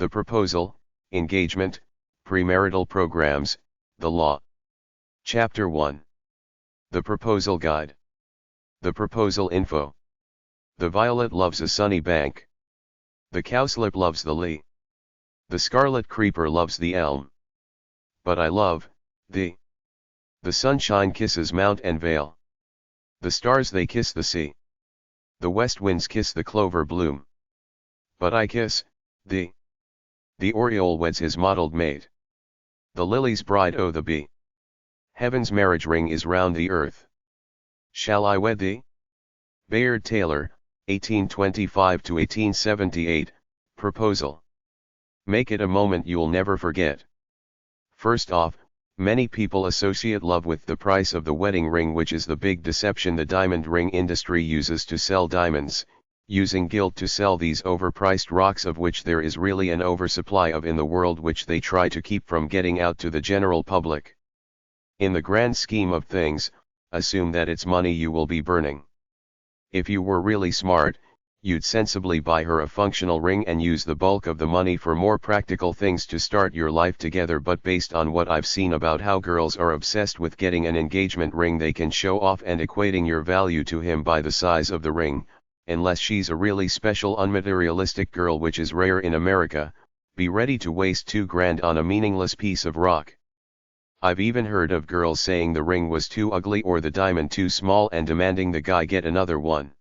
The proposal, engagement, premarital programs, the law. Chapter 1. The Proposal Guide. The Proposal Info. The violet loves a sunny bank. The cowslip loves the lea. The scarlet creeper loves the elm. But I love thee. The sunshine kisses mount and vale. The stars they kiss the sea. The west winds kiss the clover bloom. But I kiss thee. The oriole weds his mottled mate. The lily's bride o' the bee. Heaven's marriage ring is round the earth. Shall I wed thee? Bayard Taylor, 1825–1878, Proposal. Make it a moment you'll never forget. First off, many people associate love with the price of the wedding ring, which is the big deception the diamond ring industry uses to sell diamonds, using guilt to sell these overpriced rocks of which there is really an oversupply of in the world, which they try to keep from getting out to the general public. In the grand scheme of things, assume that it's money you will be burning. If you were really smart, you'd sensibly buy her a functional ring and use the bulk of the money for more practical things to start your life together. But based on what I've seen about how girls are obsessed with getting an engagement ring they can show off and equating your value to him by the size of the ring, unless she's a really special unmaterialistic girl, which is rare in America, be ready to waste $2,000 on a meaningless piece of rock. I've even heard of girls saying the ring was too ugly or the diamond too small and demanding the guy get another one.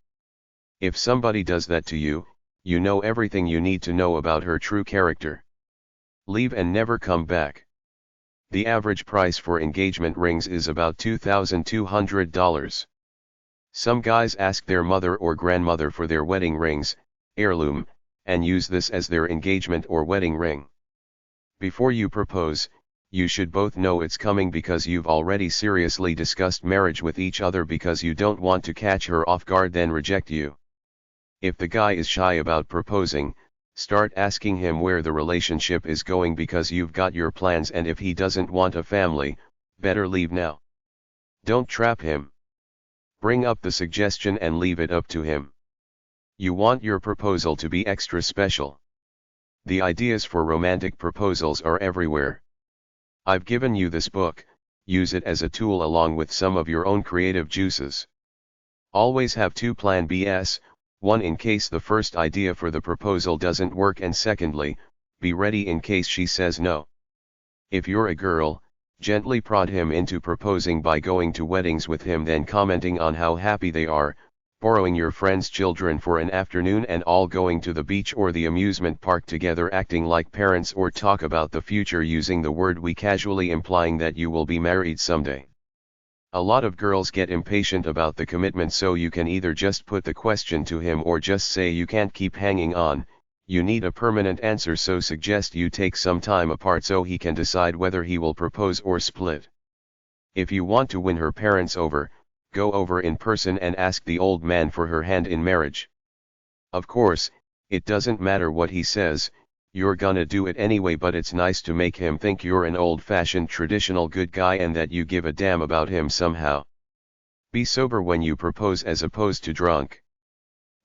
If somebody does that to you, you know everything you need to know about her true character. Leave and never come back. The average price for engagement rings is about $2,200. Some guys ask their mother or grandmother for their wedding rings, heirloom, and use this as their engagement or wedding ring. Before you propose, you should both know it's coming, because you've already seriously discussed marriage with each other, because you don't want to catch her off guard then reject you. If the guy is shy about proposing, start asking him where the relationship is going, because you've got your plans, and if he doesn't want a family, better leave now. Don't trap him. Bring up the suggestion and leave it up to him. You want your proposal to be extra special. The ideas for romantic proposals are everywhere. I've given you this book, use it as a tool along with some of your own creative juices. Always have two plan Bs, one in case the first idea for the proposal doesn't work, and secondly, be ready in case she says no. If you're a girl, gently prod him into proposing by going to weddings with him, then commenting on how happy they are, borrowing your friend's children for an afternoon and all going to the beach or the amusement park together, acting like parents, or talk about the future using the word we, casually implying that you will be married someday. A lot of girls get impatient about the commitment, so you can either just put the question to him or just say you can't keep hanging on, you need a permanent answer, so suggest you take some time apart so he can decide whether he will propose or split. If you want to win her parents over, go over in person and ask the old man for her hand in marriage. Of course, it doesn't matter what he says, you're gonna do it anyway, but it's nice to make him think you're an old-fashioned traditional good guy and that you give a damn about him somehow. Be sober when you propose as opposed to drunk.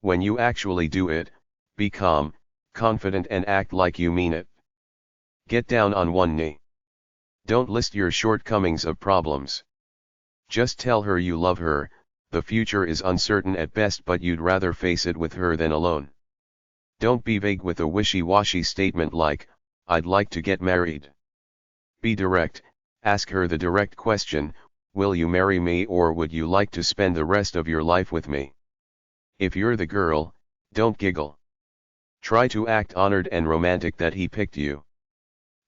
When you actually do it, be calm, confident, and act like you mean it. Get down on one knee. Don't list your shortcomings of problems. Just tell her you love her. The future is uncertain at best, but you'd rather face it with her than alone. Don't be vague with a wishy-washy statement like, "I'd like to get married." Be direct, ask her the direct question, "Will you marry me, or would you like to spend the rest of your life with me?" If you're the girl, don't giggle. Try to act honored and romantic that he picked you.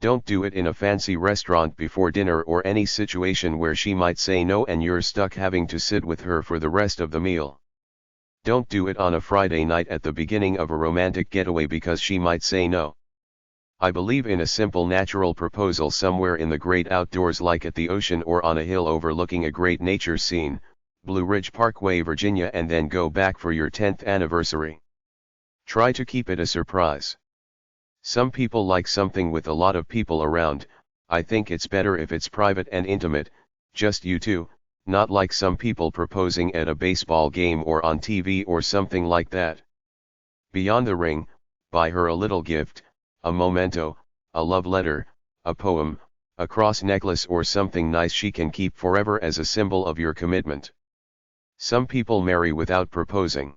Don't do it in a fancy restaurant before dinner, or any situation where she might say no and you're stuck having to sit with her for the rest of the meal. Don't do it on a Friday night at the beginning of a romantic getaway, because she might say no. I believe in a simple natural proposal somewhere in the great outdoors, like at the ocean or on a hill overlooking a great nature scene, Blue Ridge Parkway, Virginia, and then go back for your 10th anniversary. Try to keep it a surprise. Some people like something with a lot of people around. I think it's better if it's private and intimate, just you two, not like some people proposing at a baseball game or on TV or something like that. Beyond the ring, buy her a little gift, a memento, a love letter, a poem, a cross necklace or something nice she can keep forever as a symbol of your commitment. Some people marry without proposing.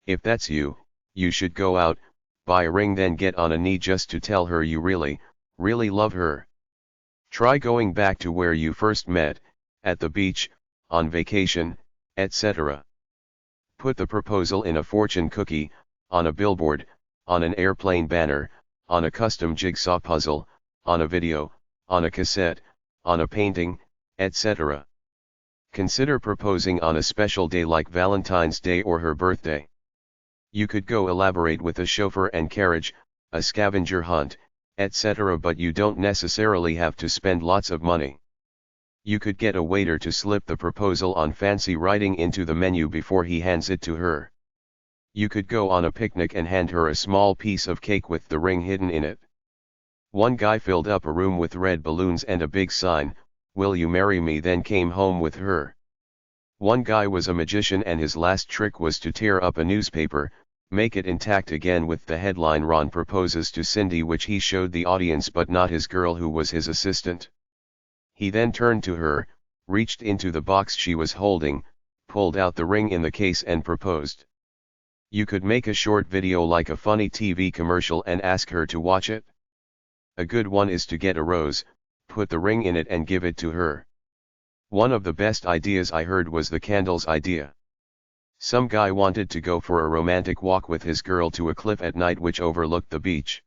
If that's you, you should go out, buy a ring then get on a knee just to tell her you really, really love her. Try going back to where you first met, at the beach, on vacation, etc. Put the proposal in a fortune cookie, on a billboard, on an airplane banner, on a custom jigsaw puzzle, on a video, on a cassette, on a painting, etc. Consider proposing on a special day like Valentine's Day or her birthday. You could go elaborate with a chauffeur and carriage, a scavenger hunt, etc. but you don't necessarily have to spend lots of money. You could get a waiter to slip the proposal on fancy writing into the menu before he hands it to her. You could go on a picnic and hand her a small piece of cake with the ring hidden in it. One guy filled up a room with red balloons and a big sign, "Will you marry me?" then came home with her. One guy was a magician and his last trick was to tear up a newspaper, make it intact again with the headline "Ron proposes to Cindy," which he showed the audience but not his girl who was his assistant. He then turned to her, reached into the box she was holding, pulled out the ring in the case and proposed. You could make a short video like a funny TV commercial and ask her to watch it. A good one is to get a rose, put the ring in it and give it to her. One of the best ideas I heard was the candles idea. Some guy wanted to go for a romantic walk with his girl to a cliff at night which overlooked the beach.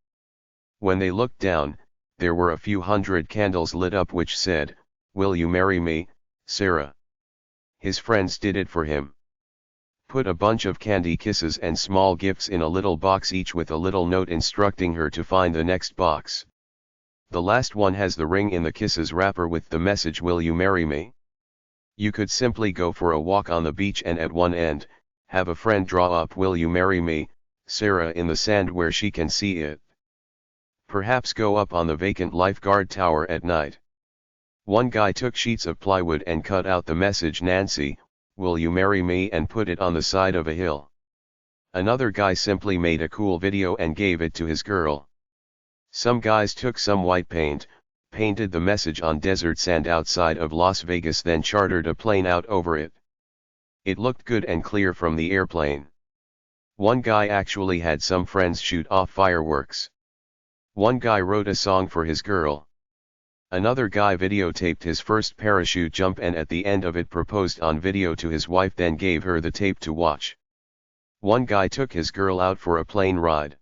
When they looked down, there were a few hundred candles lit up which said, "Will you marry me, Sarah?" His friends did it for him. Put a bunch of candy kisses and small gifts in a little box each with a little note instructing her to find the next box. The last one has the ring in the kisses wrapper with the message, "Will you marry me?" You could simply go for a walk on the beach and at one end, have a friend draw up "Will you marry me, Sarah" in the sand where she can see it. Perhaps go up on the vacant lifeguard tower at night. One guy took sheets of plywood and cut out the message "Nancy, will you marry me?" and put it on the side of a hill. Another guy simply made a cool video and gave it to his girl. Some guys took some white paint, painted the message on desert sand outside of Las Vegas, then chartered a plane out over it. It looked good and clear from the airplane. One guy actually had some friends shoot off fireworks. One guy wrote a song for his girl. Another guy videotaped his first parachute jump and at the end of it proposed on video to his wife, then gave her the tape to watch. One guy took his girl out for a plane ride.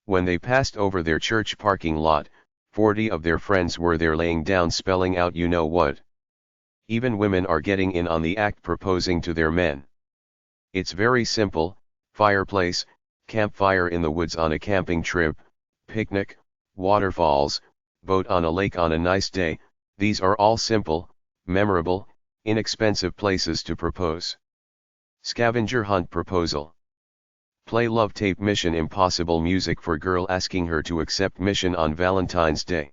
When they passed over their church parking lot, 40 of their friends were there laying down spelling out "you know what." Even women are getting in on the act, proposing to their men. It's very simple: fireplace, campfire in the woods on a camping trip, picnic, waterfalls, boat on a lake on a nice day. These are all simple, memorable, inexpensive places to propose. Scavenger hunt proposal. Play love tape Mission Impossible music for girl asking her to accept mission on Valentine's Day.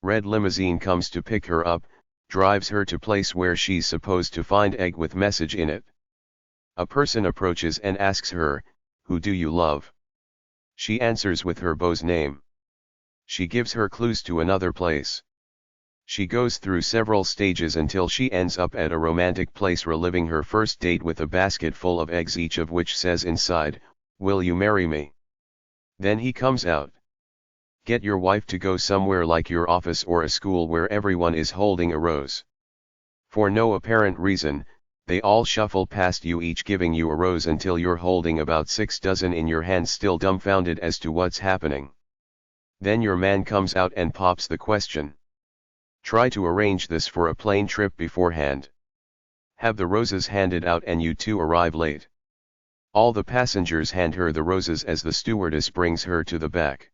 Red limousine comes to pick her up, drives her to place where she's supposed to find egg with message in it. A person approaches and asks her, "Who do you love?" She answers with her beau's name. She gives her clues to another place. She goes through several stages until she ends up at a romantic place reliving her first date with a basket full of eggs, each of which says inside, "Will you marry me?" Then he comes out. Get your wife to go somewhere like your office or a school where everyone is holding a rose. For no apparent reason, they all shuffle past you, each giving you a rose until you're holding about 6 dozen in your hand, still dumbfounded as to what's happening. Then your man comes out and pops the question. Try to arrange this for a plane trip beforehand. Have the roses handed out and you two arrive late. All the passengers hand her the roses as the stewardess brings her to the back.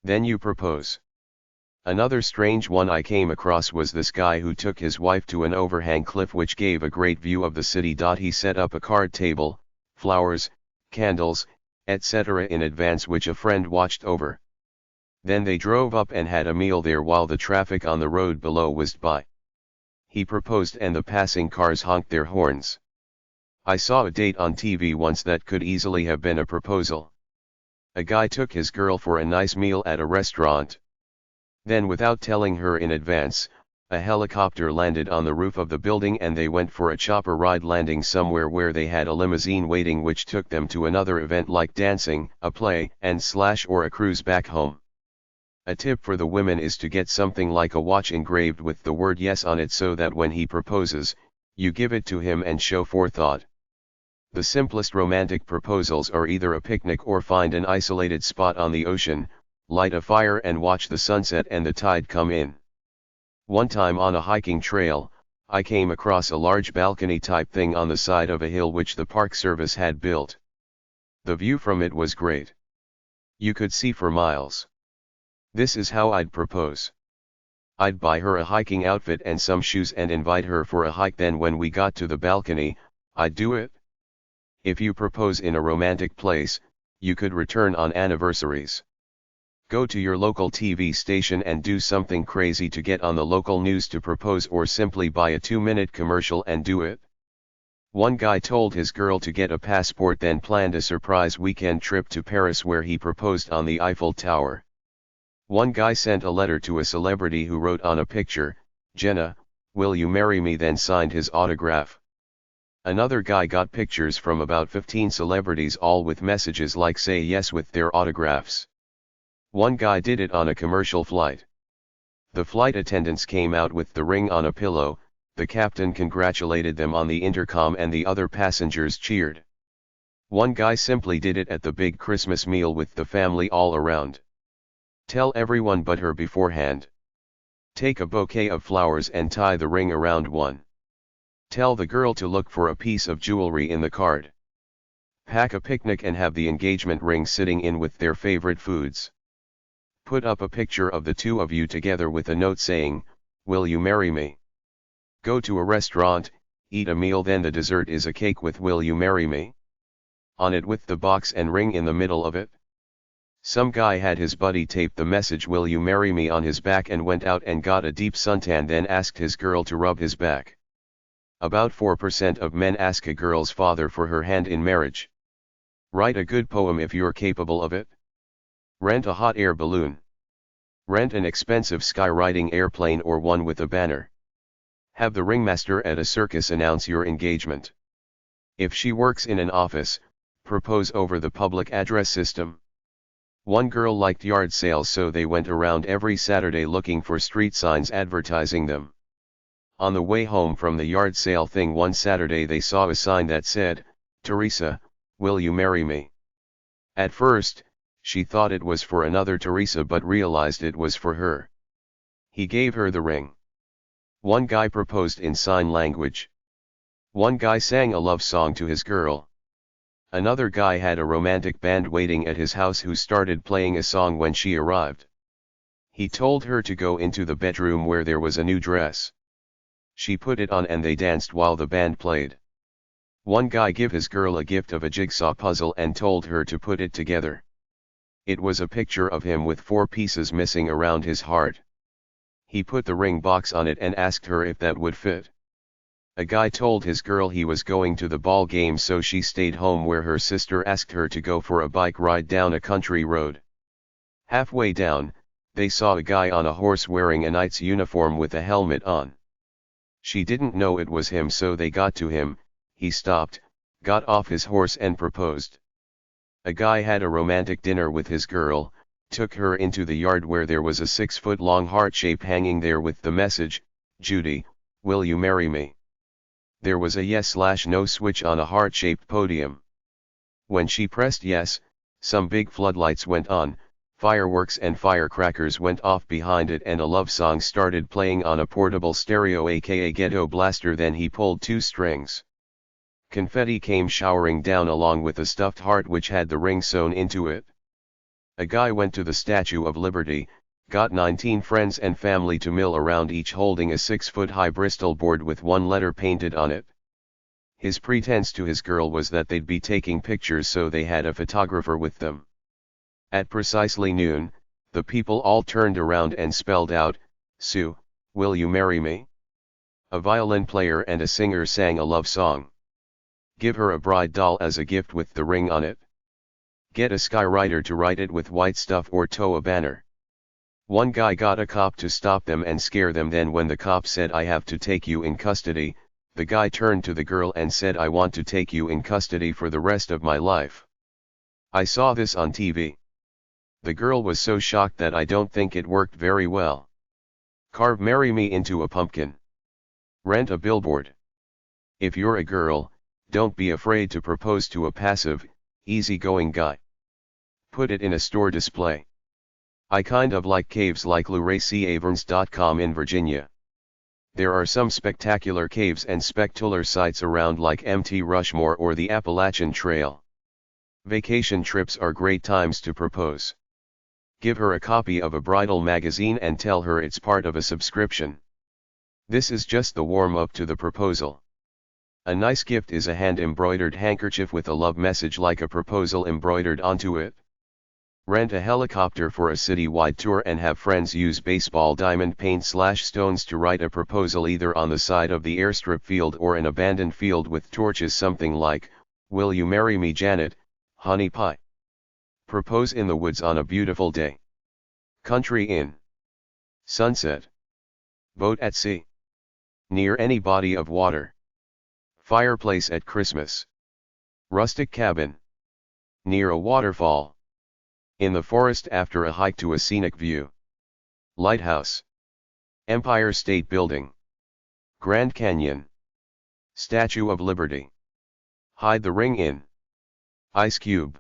Then you propose. Another strange one I came across was this guy who took his wife to an overhang cliff which gave a great view of the city. He set up a card table, flowers, candles, etc. in advance, which a friend watched over. Then they drove up and had a meal there while the traffic on the road below whizzed by. He proposed and the passing cars honked their horns. I saw a date on TV once that could easily have been a proposal. A guy took his girl for a nice meal at a restaurant. Then, without telling her in advance, a helicopter landed on the roof of the building and they went for a chopper ride, landing somewhere where they had a limousine waiting which took them to another event like dancing, a play, or a cruise back home. A tip for the women is to get something like a watch engraved with the word yes on it so that when he proposes, you give it to him and show forethought. The simplest romantic proposals are either a picnic or find an isolated spot on the ocean, light a fire and watch the sunset and the tide come in. One time on a hiking trail, I came across a large balcony type thing on the side of a hill which the Park Service had built. The view from it was great. You could see for miles. This is how I'd propose. I'd buy her a hiking outfit and some shoes and invite her for a hike. Then when we got to the balcony, I'd do it. If you propose in a romantic place, you could return on anniversaries. Go to your local TV station and do something crazy to get on the local news to propose, or simply buy a 2-minute commercial and do it. One guy told his girl to get a passport, then planned a surprise weekend trip to Paris where he proposed on the Eiffel Tower. One guy sent a letter to a celebrity who wrote on a picture, "Jenna, will you marry me?" then signed his autograph. Another guy got pictures from about 15 celebrities, all with messages like "say yes" with their autographs. One guy did it on a commercial flight. The flight attendants came out with the ring on a pillow, the captain congratulated them on the intercom and the other passengers cheered. One guy simply did it at the big Christmas meal with the family all around. Tell everyone but her beforehand. Take a bouquet of flowers and tie the ring around one. Tell the girl to look for a piece of jewelry in the card. Pack a picnic and have the engagement ring sitting in with their favorite foods. Put up a picture of the two of you together with a note saying, "Will you marry me?" Go to a restaurant, eat a meal, then the dessert is a cake with "Will you marry me?" on it with the box and ring in the middle of it. Some guy had his buddy tape the message "Will you marry me?" on his back and went out and got a deep suntan, then asked his girl to rub his back. About 4% of men ask a girl's father for her hand in marriage. Write a good poem if you're capable of it. Rent a hot air balloon. Rent an expensive skywriting airplane or one with a banner. Have the ringmaster at a circus announce your engagement. If she works in an office, propose over the public address system. One girl liked yard sales, so they went around every Saturday looking for street signs advertising them. On the way home from the yard sale thing one Saturday they saw a sign that said, "Teresa, will you marry me?" At first, she thought it was for another Teresa but realized it was for her. He gave her the ring. One guy proposed in sign language. One guy sang a love song to his girl. Another guy had a romantic band waiting at his house who started playing a song when she arrived. He told her to go into the bedroom where there was a new dress. She put it on and they danced while the band played. One guy gave his girl a gift of a jigsaw puzzle and told her to put it together. It was a picture of him with 4 pieces missing around his heart. He put the ring box on it and asked her if that would fit. A guy told his girl he was going to the ball game, so she stayed home where her sister asked her to go for a bike ride down a country road. Halfway down, they saw a guy on a horse wearing a knight's uniform with a helmet on. She didn't know it was him, so they got to him. He stopped, got off his horse and proposed. A guy had a romantic dinner with his girl, took her into the yard where there was a 6-foot-long heart shape hanging there with the message, "Judy, will you marry me?" There was a yes/no switch on a heart-shaped podium. When she pressed yes, some big floodlights went on, fireworks and firecrackers went off behind it, and a love song started playing on a portable stereo aka ghetto blaster. Then he pulled 2 strings. Confetti came showering down along with a stuffed heart which had the ring sewn into it. A guy went to the Statue of Liberty, got 19 friends and family to mill around, each holding a 6-foot-high Bristol board with one letter painted on it. His pretense to his girl was that they'd be taking pictures, so they had a photographer with them. At precisely noon, the people all turned around and spelled out, "Sue, will you marry me?" A violin player and a singer sang a love song. Give her a bride doll as a gift with the ring on it. Get a skywriter to write it with white stuff or tow a banner. One guy got a cop to stop them and scare them. Then when the cop said, "I have to take you in custody," the guy turned to the girl and said, "I want to take you in custody for the rest of my life." I saw this on TV. The girl was so shocked that I don't think it worked very well. Carve "Marry Me" into a pumpkin. Rent a billboard. If you're a girl, don't be afraid to propose to a passive, easygoing guy. Put it in a store display. I kind of like caves like LurayCaverns.com in Virginia. There are some spectacular caves and spectacular sites around like Mt. Rushmore or the Appalachian Trail. Vacation trips are great times to propose. Give her a copy of a bridal magazine and tell her it's part of a subscription. This is just the warm-up to the proposal. A nice gift is a hand-embroidered handkerchief with a love message like a proposal embroidered onto it. Rent a helicopter for a city-wide tour and have friends use baseball diamond paint/stones to write a proposal either on the side of the airstrip field or an abandoned field with torches, something like, "Will you marry me, Janet, honey pie?" Propose in the woods on a beautiful day. Country inn. Sunset. Boat at sea. Near any body of water. Fireplace at Christmas. Rustic cabin. Near a waterfall. In the forest after a hike to a scenic view. Lighthouse. Empire State Building. Grand Canyon. Statue of Liberty. Hide the ring in. Ice cube.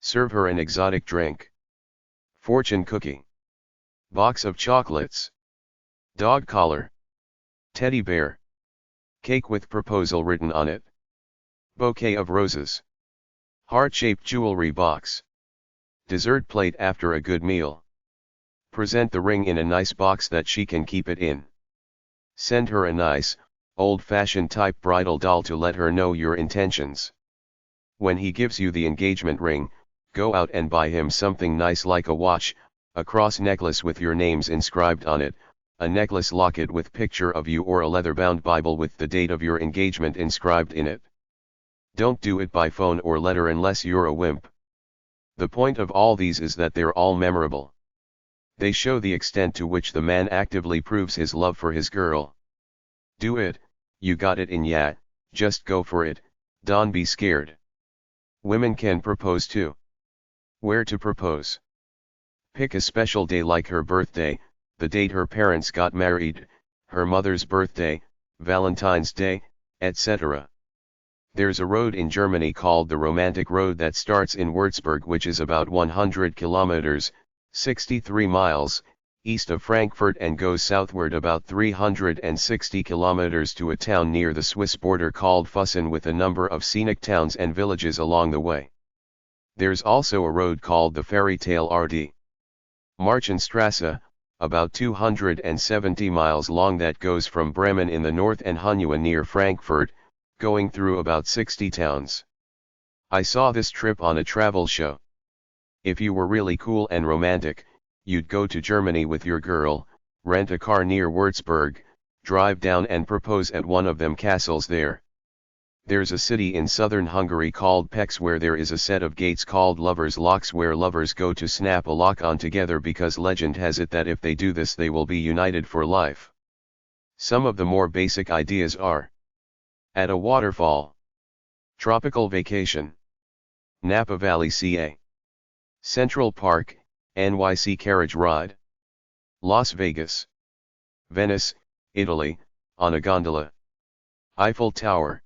Serve her an exotic drink. Fortune cookie. Box of chocolates. Dog collar. Teddy bear. Cake with proposal written on it. Bouquet of roses. Heart-shaped jewelry box. Dessert plate after a good meal. Present the ring in a nice box that she can keep it in. Send her a nice, old-fashioned type bridal doll to let her know your intentions. When he gives you the engagement ring, go out and buy him something nice like a watch, a cross necklace with your names inscribed on it, a necklace locket with picture of you, or a leather-bound Bible with the date of your engagement inscribed in it. Don't do it by phone or letter unless you're a wimp. The point of all these is that they're all memorable. They show the extent to which the man actively proves his love for his girl. Do it, you got it in ya, just go for it, don't be scared. Women can propose too. Where to propose? Pick a special day like her birthday, the date her parents got married, her mother's birthday, Valentine's Day, etc. There's a road in Germany called the Romantic Road that starts in Würzburg, which is about 100 kilometers, 63 miles, east of Frankfurt, and goes southward about 360 kilometers to a town near the Swiss border called Füssen, with a number of scenic towns and villages along the way. There's also a road called the Fairy Tale RD. Marchenstrasse, about 270 miles long, that goes from Bremen in the north and Hanau near Frankfurt, going through about 60 towns. I saw this trip on a travel show. If you were really cool and romantic, you'd go to Germany with your girl, rent a car near Würzburg, drive down and propose at one of them castles there. There's a city in southern Hungary called Pécs where there is a set of gates called lovers' locks where lovers go to snap a lock on together, because legend has it that if they do this they will be united for life. Some of the more basic ideas are: at a waterfall, tropical vacation, Napa Valley CA, Central Park, NYC carriage ride, Las Vegas, Venice, Italy, on a gondola, Eiffel Tower,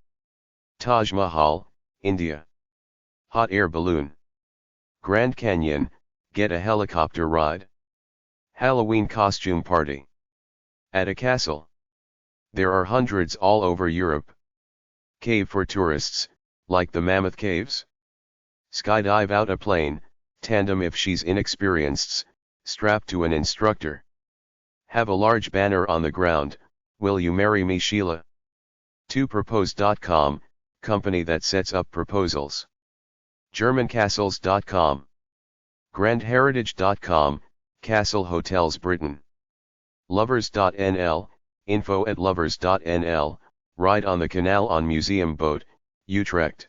Taj Mahal, India, hot air balloon, Grand Canyon, get a helicopter ride, Halloween costume party, at a castle. There are hundreds all over Europe. Cave for tourists, like the Mammoth Caves. Skydive out a plane, tandem if she's inexperienced, strapped to an instructor. Have a large banner on the ground, "Will you marry me, Sheila?" 2propose.com, company that sets up proposals. Germancastles.com. Grandheritage.com, Castle Hotels Britain. Lovers.nl, info@lovers.nl, ride on the canal on museum boat, Utrecht.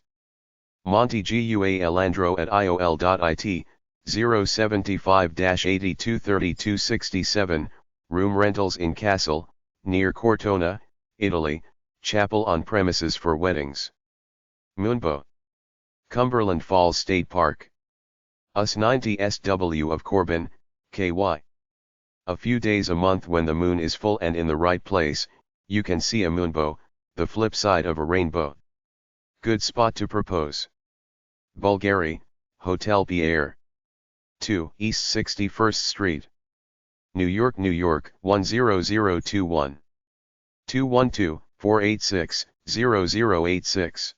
Monte Gua Elandro at iol.it, 075-823267, room rentals in Castle, near Cortona, Italy, chapel on premises for weddings. Moonbow. Cumberland Falls State Park. US 90 SW of Corbin, KY. A few days a month when the moon is full and in the right place, you can see a moonbow, the flip side of a rainbow. Good spot to propose. Bulgari, Hotel Pierre. 2 East 61st Street. New York, 10021. 212-486-0086.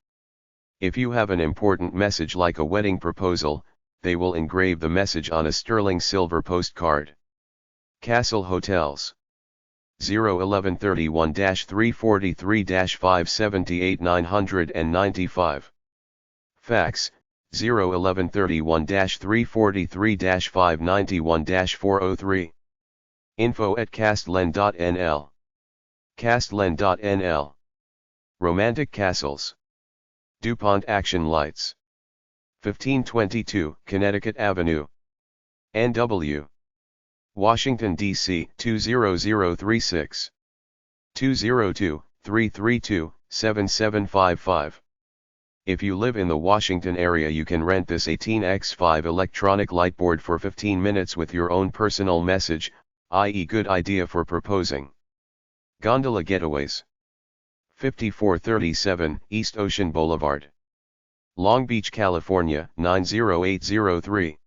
If you have an important message like a wedding proposal, they will engrave the message on a sterling silver postcard. Castle Hotels. 01131-343-578-995. Fax, 01131-343-591-403. info@castlen.nl. Castlen.nl. Romantic Castles. DuPont Action Lights. 1522 Connecticut Avenue. NW. Washington, D.C. 20036. 202-332-7755. If you live in the Washington area, you can rent this 18x5 electronic light board for 15 minutes with your own personal message, i.e. good idea for proposing. Gondola Getaways. 5437 East Ocean Boulevard. Long Beach, California 90803.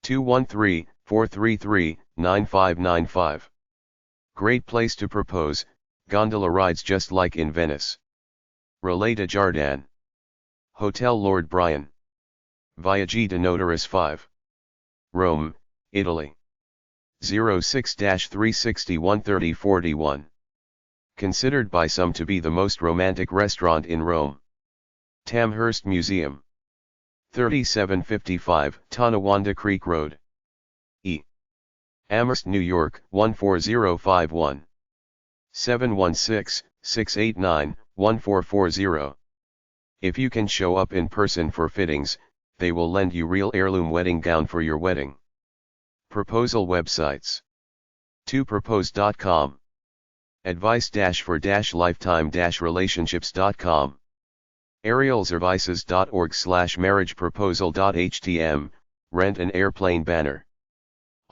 213-433-9595. Great place to propose, gondola rides just like in Venice. Relais de Jardin. Hotel Lord Bryan. Viaggi de Notaris 5. Rome, Italy. 06-361-3041. Considered by some to be the most romantic restaurant in Rome. Tamhurst Museum. 3755 Tonawanda Creek Road. E. Amherst, New York 14051. 716-689-1440. If you can show up in person for fittings, they will lend you real heirloom wedding gown for your wedding. Proposal websites. 2propose.com. Advice-for-lifetime-relationships.com. arielservices.org/marriageproposal.htm, rent an airplane banner.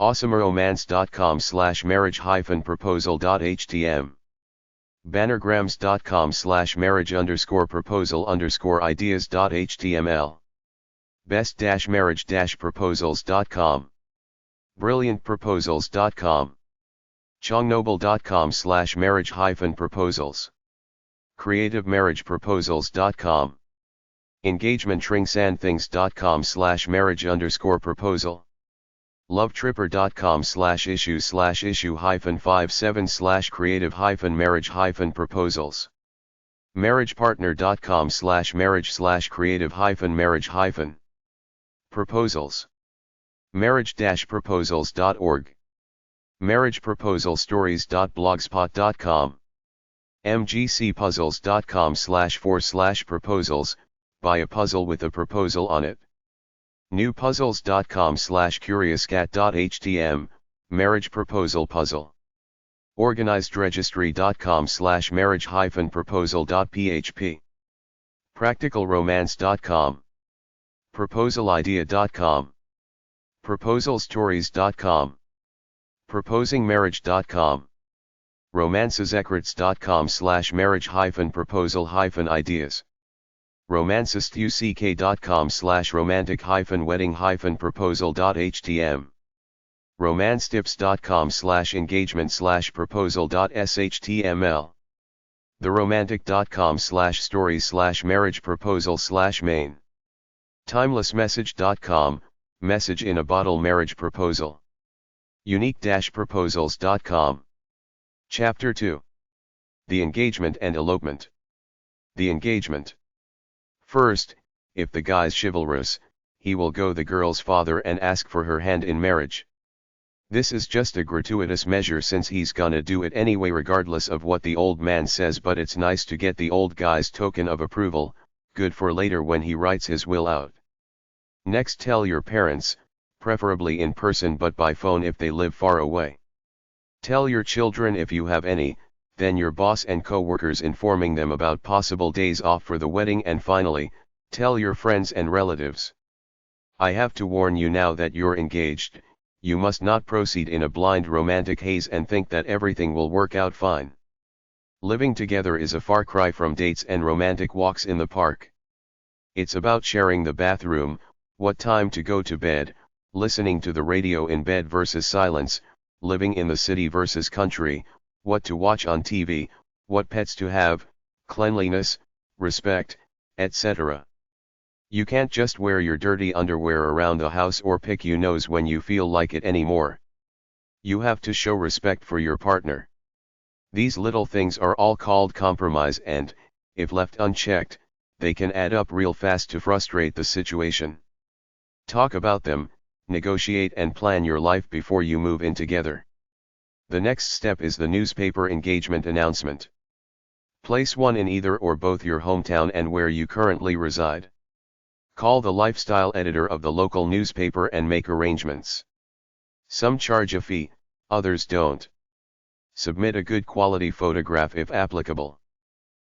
awesomeromance.com/marriage-proposal.htm. bannergrams.com/marriage_proposal_ideas.html. best-marriage-proposals.com. brilliantproposals.com. chongnoble.com/marriage-proposals. creativemarriageproposals.com. engagementringsandthings.com/marriage_proposal. lovetripper.com/issue/issue-5-7/creative-marriage-proposals. marriagepartner.com/marriage-creative-marriage- proposals. marriage-proposals.org. marriageproposalstories.blogspot.com. mgcpuzzles.com/4/proposals, buy a puzzle with a proposal on it. newpuzzles.com/curiouscat.htm, marriage proposal puzzle. organizedregistry.com/marriage-proposal.php. practicalromance.com. proposalidea.com. proposalstories.com. proposingmarriage.com. romancesecrets.com/marriage-proposal-ideas. romancistuck.com/romantic-wedding-proposal.htm. romancetips.com/engagement/proposal.shtml. theromantic.com/stories/marriage-proposal/main. timelessmessage.com, message in a bottle marriage proposal. unique-proposals.com. Chapter 2. The Engagement and Elopement. The Engagement. First, if the guy's chivalrous, he will go the girl's father and ask for her hand in marriage. This is just a gratuitous measure since he's gonna do it anyway regardless of what the old man says, but it's nice to get the old guy's token of approval, good for later when he writes his will out. Next, tell your parents, preferably in person but by phone if they live far away. Tell your children if you have any, then your boss and co-workers informing them about possible days off for the wedding, and finally, tell your friends and relatives. I have to warn you now that you're engaged, you must not proceed in a blind romantic haze and think that everything will work out fine. Living together is a far cry from dates and romantic walks in the park. It's about sharing the bathroom, what time to go to bed, listening to the radio in bed versus silence, living in the city versus country, what to watch on TV, what pets to have, cleanliness, respect, etc. You can't just wear your dirty underwear around the house or pick your nose when you feel like it anymore. You have to show respect for your partner. These little things are all called compromise, and, if left unchecked, they can add up real fast to frustrate the situation. Talk about them, negotiate and plan your life before you move in together. The next step is the newspaper engagement announcement. Place one in either or both your hometown and where you currently reside. Call the lifestyle editor of the local newspaper and make arrangements. Some charge a fee, others don't. Submit a good quality photograph if applicable.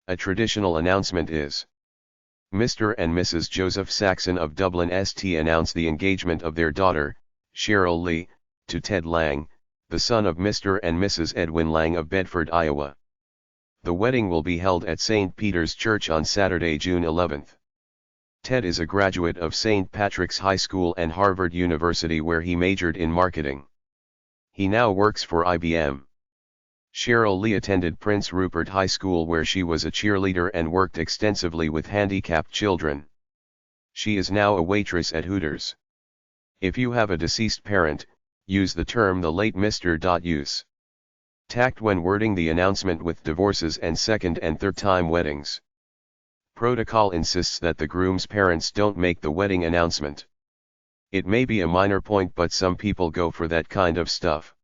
A traditional announcement is: Mr. and Mrs. Joseph Saxon of Dublin St. announce the engagement of their daughter, Cheryl Lee, to Ted Lang, the son of Mr. and Mrs. Edwin Lang of Bedford, Iowa. The wedding will be held at St. Peter's Church on Saturday, June 11th. Ted is a graduate of St. Patrick's High School and Harvard University, where he majored in marketing. He now works for IBM. Cheryl Lee attended Prince Rupert High School, where she was a cheerleader and worked extensively with handicapped children. She is now a waitress at Hooters. If you have a deceased parent, use the term the late Mr. Use tact when wording the announcement with divorces and second and third time weddings. Protocol insists that the groom's parents don't make the wedding announcement. It may be a minor point, but some people go for that kind of stuff.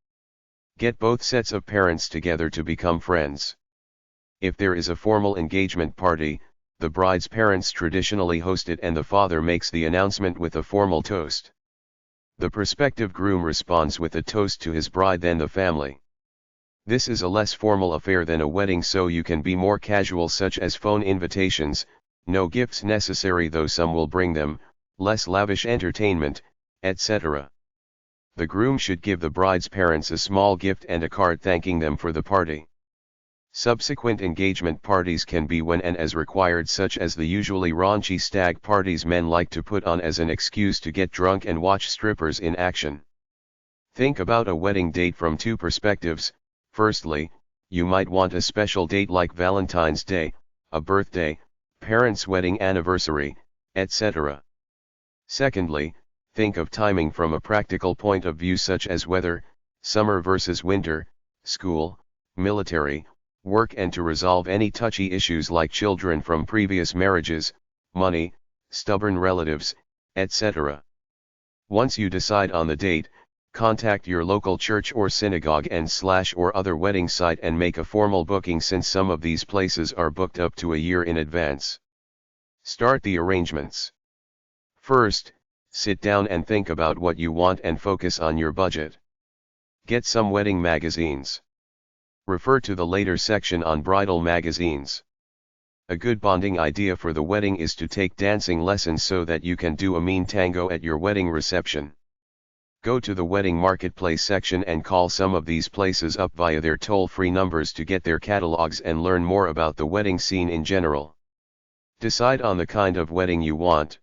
Get both sets of parents together to become friends. If there is a formal engagement party, the bride's parents traditionally host it and the father makes the announcement with a formal toast. The prospective groom responds with a toast to his bride, then the family. This is a less formal affair than a wedding, so you can be more casual, such as phone invitations, no gifts necessary though some will bring them, less lavish entertainment, etc. The groom should give the bride's parents a small gift and a card thanking them for the party. Subsequent engagement parties can be when and as required, such as the usually raunchy stag parties men like to put on as an excuse to get drunk and watch strippers in action. Think about a wedding date from two perspectives. Firstly, you might want a special date like Valentine's Day, a birthday, parents' wedding anniversary, etc. Secondly, think of timing from a practical point of view, such as weather, summer versus winter, school, military, work, and to resolve any touchy issues like children from previous marriages, money, stubborn relatives, etc. Once you decide on the date, contact your local church or synagogue and/or other wedding site and make a formal booking, since some of these places are booked up to a year in advance. Start the arrangements. First, sit down and think about what you want and focus on your budget. Get some wedding magazines. Refer to the later section on bridal magazines. A good bonding idea for the wedding is to take dancing lessons so that you can do a mean tango at your wedding reception. Go to the wedding marketplace section and call some of these places up via their toll-free numbers to get their catalogs and learn more about the wedding scene in general. Decide on the kind of wedding you want.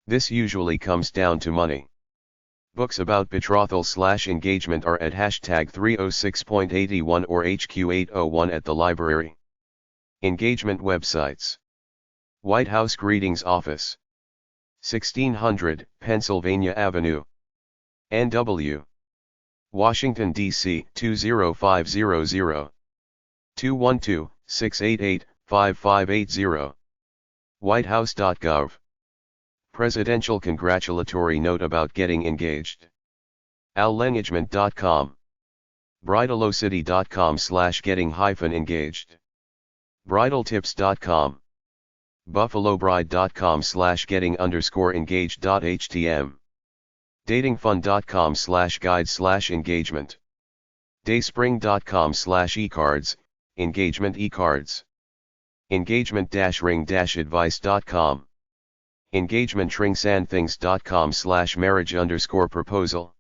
This usually comes down to money. Books about betrothal/engagement are at #306.81 or HQ801 at the library. Engagement websites. White House Greetings Office, 1600 Pennsylvania Avenue, NW, Washington, D.C. 20500, 212-688-5580. WhiteHouse.gov. Presidential congratulatory note about getting engaged. Allengagement.com. Bridalocity.com/getting-engaged. Bridaltips.com. buffalobride.com/getting_engaged.htm, datingfun.com/guide/engagement, dayspring.com/ecards, engagement ecards, engagement-ring-advice.com, engagementringsandthings.com/marriage_proposal,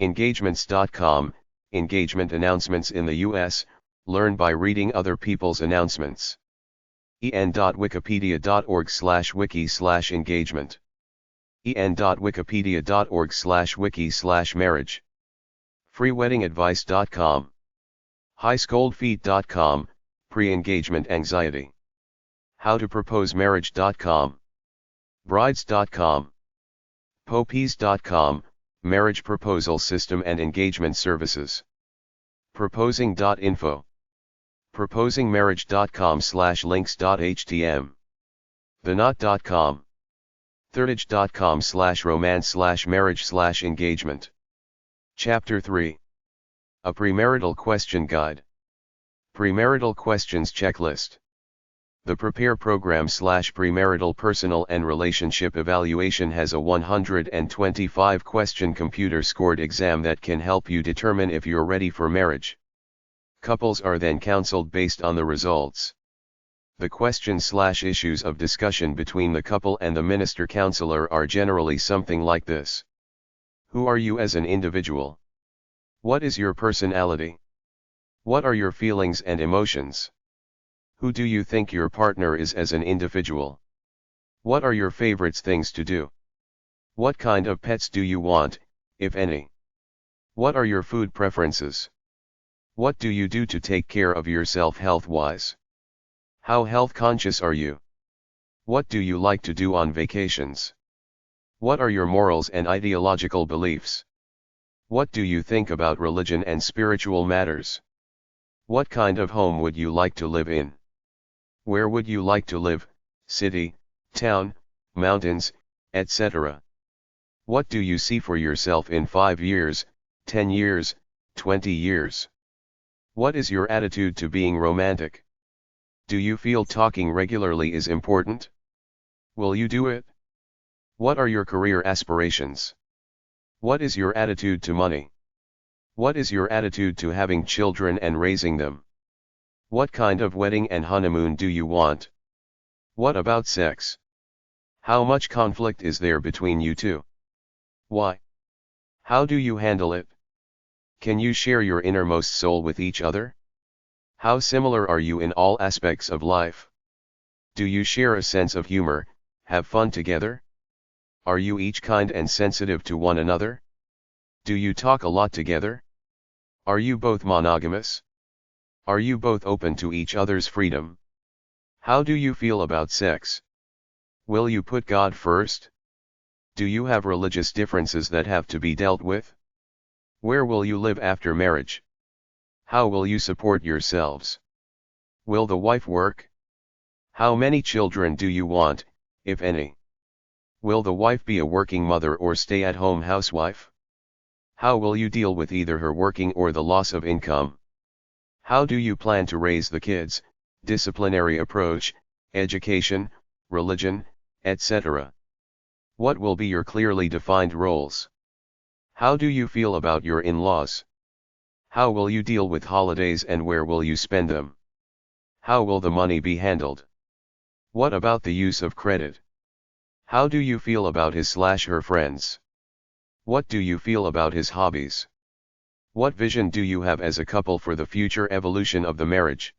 engagements.com, engagement announcements in the US, learn by reading other people's announcements. en.wikipedia.org/wiki/engagement, en.wikipedia.org/wiki/marriage, freeweddingadvice.com, highscoldfeet.com, pre-engagement anxiety, howtoproposemarriage.com, brides.com, popees.com, marriage proposal system and engagement services, proposing.info, proposingmarriage.com/links.htm, theknot.com, thirdage.com/romance/marriage/engagement. Chapter 3. A Premarital Question Guide. Premarital Questions Checklist. The Prepare Program/Premarital Personal and Relationship Evaluation has a 125 question computer scored exam that can help you determine if you're ready for marriage. Couples are then counseled based on the results. The questions/issues of discussion between the couple and the minister counselor are generally something like this. Who are you as an individual? What is your personality? What are your feelings and emotions? Who do you think your partner is as an individual? What are your favorite things to do? What kind of pets do you want, if any? What are your food preferences? What do you do to take care of yourself health-wise? How health conscious are you? What do you like to do on vacations? What are your morals and ideological beliefs? What do you think about religion and spiritual matters? What kind of home would you like to live in? Where would you like to live, city, town, mountains, etc.? What do you see for yourself in 5 years, 10 years, 20 years? What is your attitude to being romantic? Do you feel talking regularly is important? Will you do it? What are your career aspirations? What is your attitude to money? What is your attitude to having children and raising them? What kind of wedding and honeymoon do you want? What about sex? How much conflict is there between you two? Why? How do you handle it? Can you share your innermost soul with each other? How similar are you in all aspects of life? Do you share a sense of humor, have fun together? Are you each kind and sensitive to one another? Do you talk a lot together? Are you both monogamous? Are you both open to each other's freedom? How do you feel about sex? Will you put God first? Do you have religious differences that have to be dealt with? Where will you live after marriage? How will you support yourselves? Will the wife work? How many children do you want, if any? Will the wife be a working mother or stay-at-home housewife? How will you deal with either her working or the loss of income? How do you plan to raise the kids, disciplinary approach, education, religion, etc.? What will be your clearly defined roles? How do you feel about your in-laws? How will you deal with holidays and where will you spend them? How will the money be handled? What about the use of credit? How do you feel about his/her friends? What do you feel about his hobbies? What vision do you have as a couple for the future evolution of the marriage?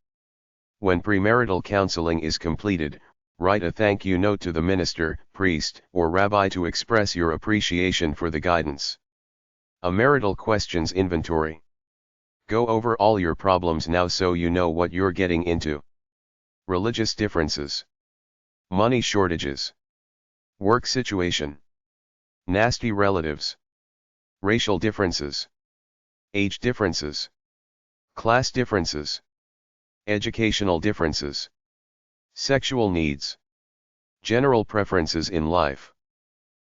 When premarital counseling is completed, write a thank you note to the minister, priest, or rabbi to express your appreciation for the guidance. A marital questions inventory. Go over all your problems now so you know what you're getting into. Religious differences. Money shortages. Work situation. Nasty relatives. Racial differences. Age differences. Class differences. Educational differences. Sexual needs. General preferences in life.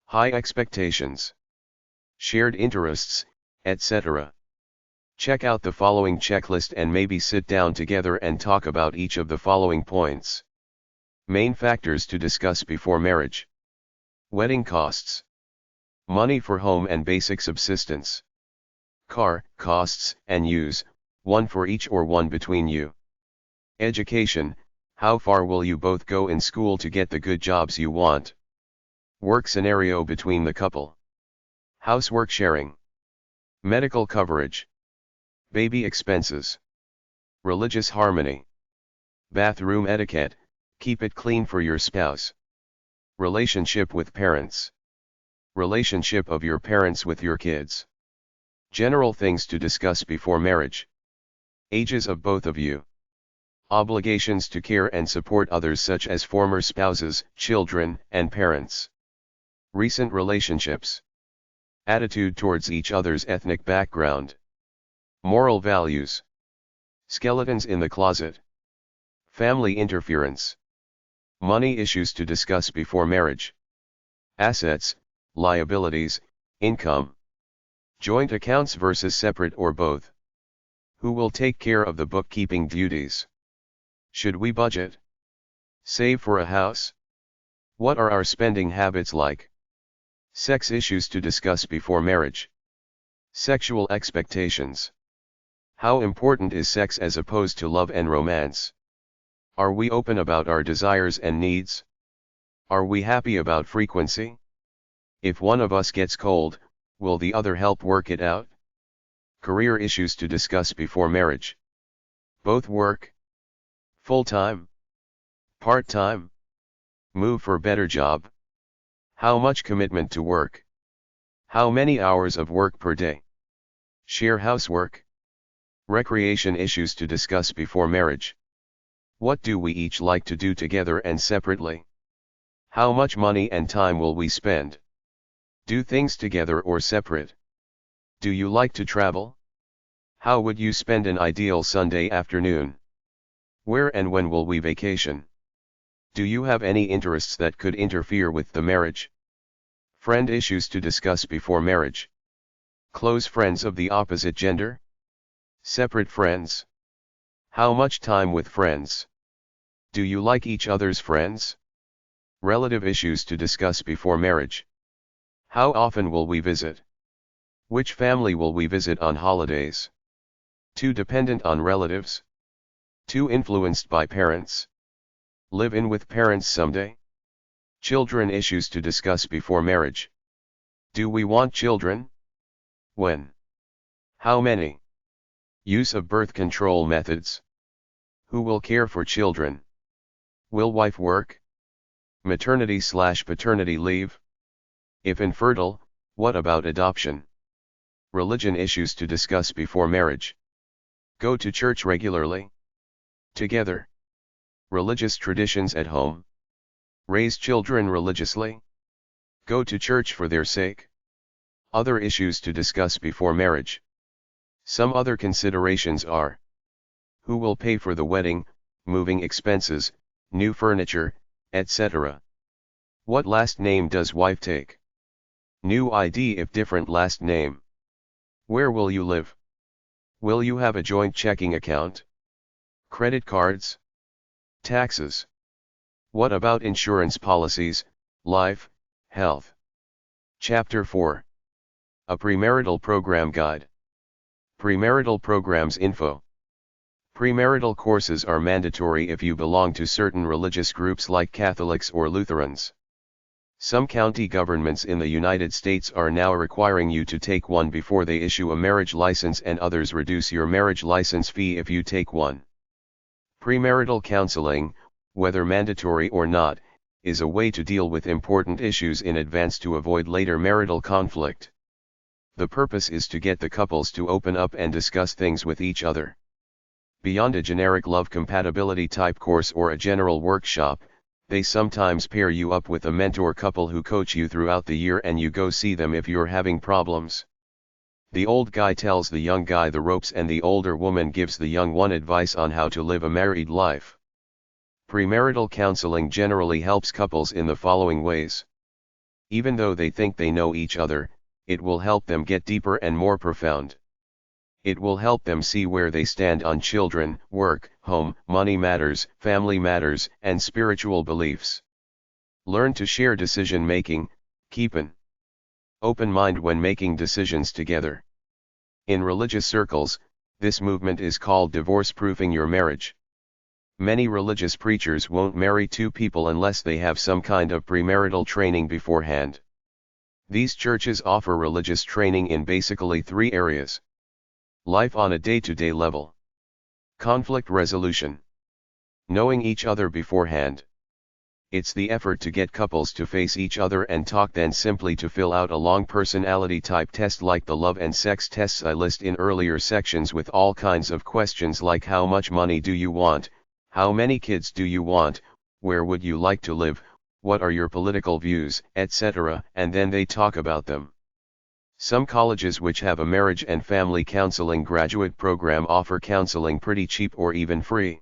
High expectations. Shared interests, etc. Check out the following checklist and maybe sit down together and talk about each of the following points. Main factors to discuss before marriage. Wedding costs. Money for home and basic subsistence. Car, costs and use, one for each or one between you. Education, how far will you both go in school to get the good jobs you want? Work scenario between the couple. Housework sharing. Medical coverage. Baby expenses. Religious harmony. Bathroom etiquette, keep it clean for your spouse. Relationship with parents. Relationship of your parents with your kids. General things to discuss before marriage. Ages of both of you. Obligations to care and support others such as former spouses, children, and parents. Recent relationships. Attitude towards each other's ethnic background. Moral values. Skeletons in the closet. Family interference. Money issues to discuss before marriage. Assets, liabilities, income. Joint accounts versus separate or both. Who will take care of the bookkeeping duties? Should we budget? Save for a house? What are our spending habits like? Sex issues to discuss before marriage. Sexual expectations. How important is sex as opposed to love and romance? Are we open about our desires and needs? Are we happy about frequency? If one of us gets cold, will the other help work it out? Career issues to discuss before marriage. Both work? Full-time? Part-time? Move for better job? How much commitment to work? How many hours of work per day? Share housework? Recreation issues to discuss before marriage. What do we each like to do together and separately? How much money and time will we spend? Do things together or separate? Do you like to travel? How would you spend an ideal Sunday afternoon? Where and when will we vacation? Do you have any interests that could interfere with the marriage? Friend issues to discuss before marriage. Close friends of the opposite gender? Separate friends? How much time with friends? Do you like each other's friends? Relative issues to discuss before marriage. How often will we visit? Which family will we visit on holidays? Too dependent on relatives? Too influenced by parents? Live in with parents someday? Children issues to discuss before marriage. Do we want children? When? How many? Use of birth control methods. Who will care for children? Will wife work? Maternity/paternity leave? If infertile, what about adoption? Religion issues to discuss before marriage. Go to church regularly? Together? Religious traditions at home? Raise children religiously? Go to church for their sake? Other issues to discuss before marriage. Some other considerations are: who will pay for the wedding, moving expenses, new furniture, etc. What last name does wife take? New ID if different last name. Where will you live? Will you have a joint checking account? Credit cards? Taxes? What about insurance policies, life, health? Chapter 4. A Premarital Program Guide. Premarital Programs Info. Premarital courses are mandatory if you belong to certain religious groups like Catholics or Lutherans. Some county governments in the United States are now requiring you to take one before they issue a marriage license, and others reduce your marriage license fee if you take one. Premarital counseling, whether mandatory or not, is a way to deal with important issues in advance to avoid later marital conflict. The purpose is to get the couples to open up and discuss things with each other. Beyond a generic love compatibility type course or a general workshop, they sometimes pair you up with a mentor couple who coach you throughout the year, and you go see them if you're having problems. The old guy tells the young guy the ropes, and the older woman gives the young one advice on how to live a married life. Premarital counseling generally helps couples in the following ways. Even though they think they know each other, it will help them get deeper and more profound. It will help them see where they stand on children, work, home, money matters, family matters, and spiritual beliefs. Learn to share decision making, keep an open mind when making decisions together. In religious circles, this movement is called divorce-proofing your marriage. Many religious preachers won't marry two people unless they have some kind of premarital training beforehand. These churches offer religious training in basically three areas: life on a day-to-day level, conflict resolution, knowing each other beforehand. It's the effort to get couples to face each other and talk, then simply to fill out a long personality type test like the love and sex tests I list in earlier sections, with all kinds of questions like how much money do you want, how many kids do you want, where would you like to live, what are your political views, etc., and then they talk about them. Some colleges which have a marriage and family counseling graduate program offer counseling pretty cheap or even free.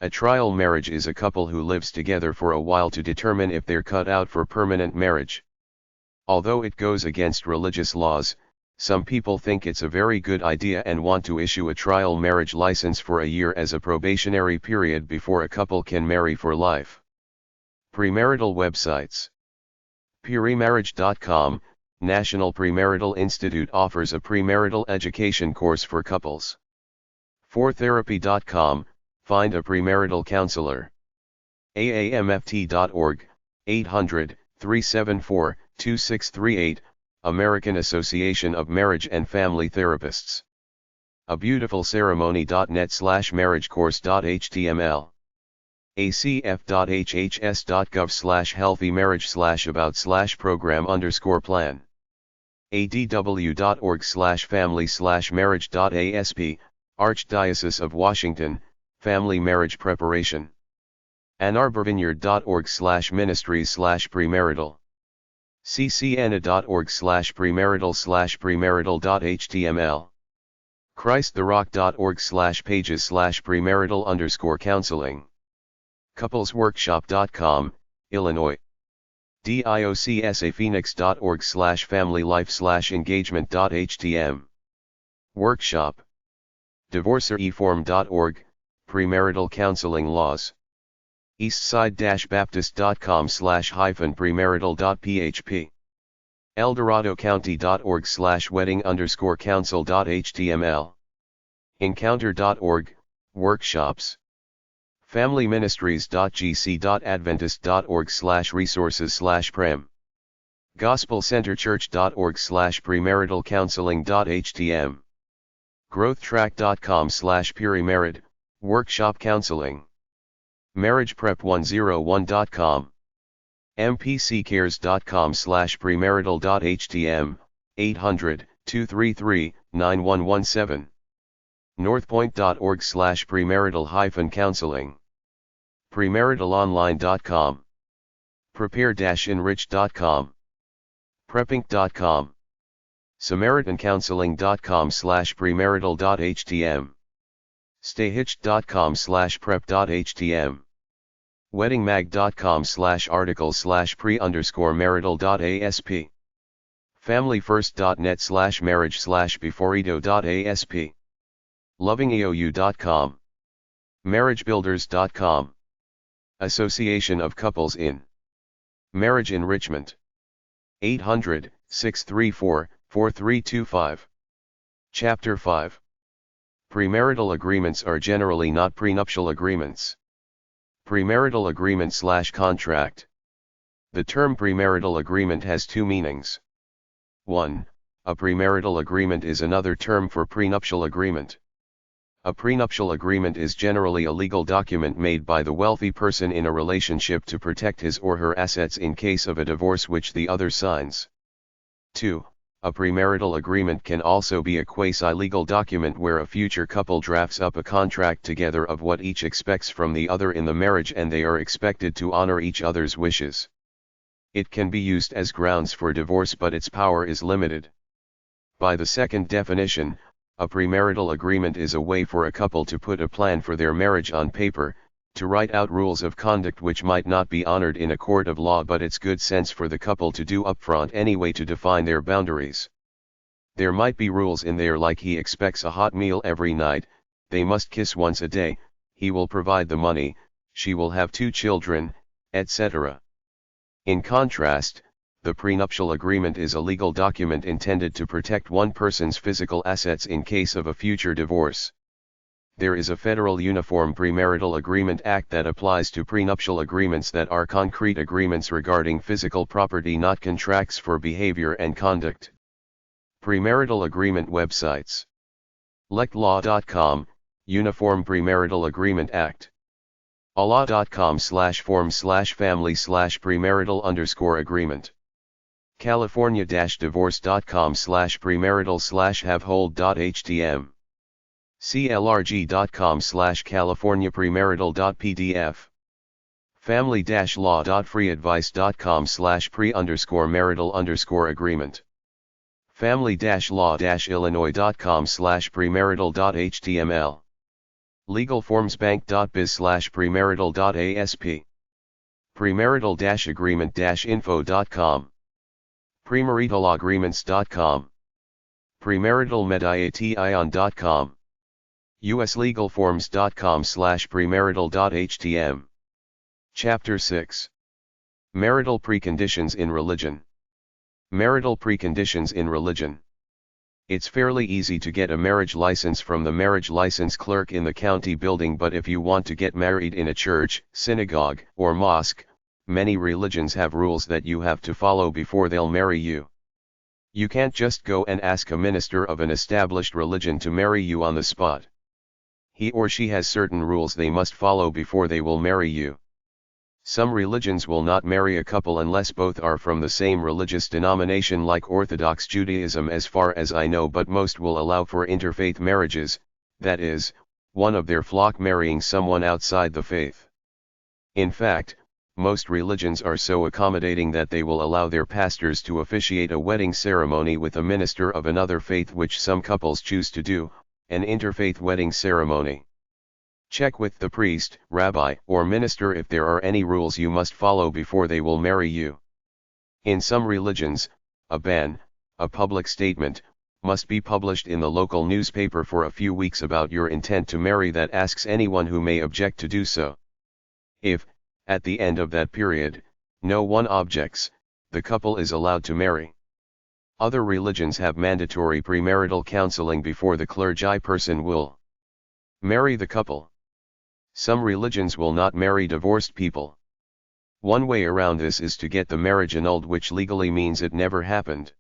A trial marriage is a couple who lives together for a while to determine if they're cut out for permanent marriage. Although it goes against religious laws, some people think it's a very good idea and want to issue a trial marriage license for a year as a probationary period before a couple can marry for life. Premarital websites. Premarriage.com, National Premarital Institute offers a premarital education course for couples. Fortherapy.com, find a premarital counselor. AAMFT.org, 800-374-2638, American Association of Marriage and Family Therapists. abeautifulceremony.net/marriagecourse.html. acf.hhs.gov/healthymarriage/about/program_plan. adw.org/family/marriage.asp, Archdiocese of Washington, Family Marriage Preparation. AnnArborvineyard.org/ministries/premarital. ccna.org/premarital/premarital.html. ChristTheRock.org/pages/premarital_counseling. Couplesworkshop.com, Illinois. diocsaphoenix.org/familylife/engagement.htm. Workshop. Divorcereform.org, Premarital Counseling Laws. Eastside-baptist.com/premarital.php. eldoradocounty.org/wedding_counsel.html. Encounter.org, Workshops. familyministries.gc.adventist.org/resources/prem. gospelcenterchurch.org/premaritalcounseling.htm. growthtrack.com/perimarid, Workshop Counseling. marriageprep101.com. mpccares.com/premarital.htm, 800-233-9117. northpoint.org/premarital-counseling. premaritalonline.com. prepare-enrich.com. prepinc.com. samaritancounseling.com/premarital.htm. stayhitched.com/prep.htm. weddingmag.com/article/pre_marital.asp. familyfirst.net/marriage/beforedo.asp. lovingeou.com. marriagebuilders.com. Association of Couples in Marriage Enrichment. 800-634-4325. Chapter 5. Premarital agreements are generally not prenuptial agreements. Premarital agreement/contract. The term premarital agreement has two meanings. 1. A premarital agreement is another term for prenuptial agreement. A prenuptial agreement is generally a legal document made by the wealthy person in a relationship to protect his or her assets in case of a divorce which the other signs. 2. A premarital agreement can also be a quasi-legal document where a future couple drafts up a contract together of what each expects from the other in the marriage and they are expected to honor each other's wishes. It can be used as grounds for divorce, but its power is limited. By the second definition, a premarital agreement is a way for a couple to put a plan for their marriage on paper, to write out rules of conduct which might not be honored in a court of law, but it's good sense for the couple to do upfront anyway to define their boundaries. There might be rules in there like he expects a hot meal every night, they must kiss once a day, he will provide the money, she will have 2 children, etc. In contrast, the prenuptial agreement is a legal document intended to protect one person's physical assets in case of a future divorce. There is a Federal Uniform Premarital Agreement Act that applies to prenuptial agreements that are concrete agreements regarding physical property, not contracts for behavior and conduct. Premarital Agreement websites: lectlaw.com, Uniform Premarital Agreement Act. allah.com/form/family/premarital_agreement. california-divorce.com/premarital/havehold.htm. clrg.com/californiapremarital.pdf. family-law.freeadvice.com/pre_marital_agreement. family-law-illinois.com/premarital.html. legalformsbank.biz/premarital.asp. premarital-agreement-info.com. premaritalagreements.com. premaritalmediation.com. uslegalforms.com/premarital.htm. Chapter 6. Marital Preconditions in Religion. Marital preconditions in religion. It's fairly easy to get a marriage license from the marriage license clerk in the county building, but if you want to get married in a church, synagogue, or mosque, many religions have rules that you have to follow before they'll marry you. You can't just go and ask a minister of an established religion to marry you on the spot. He or she has certain rules they must follow before they will marry you. Some religions will not marry a couple unless both are from the same religious denomination, like Orthodox Judaism as far as I know, but most will allow for interfaith marriages, that is, one of their flock marrying someone outside the faith. In fact, most religions are so accommodating that they will allow their pastors to officiate a wedding ceremony with a minister of another faith, which some couples choose to do, an interfaith wedding ceremony. Check with the priest, rabbi, or minister if there are any rules you must follow before they will marry you. In some religions, a ban, a public statement, must be published in the local newspaper for a few weeks about your intent to marry that asks anyone who may object to do so. If, at the end of that period, no one objects, the couple is allowed to marry. Other religions have mandatory premarital counseling before the clergy person will marry the couple. Some religions will not marry divorced people. One way around this is to get the marriage annulled, which legally means it never happened.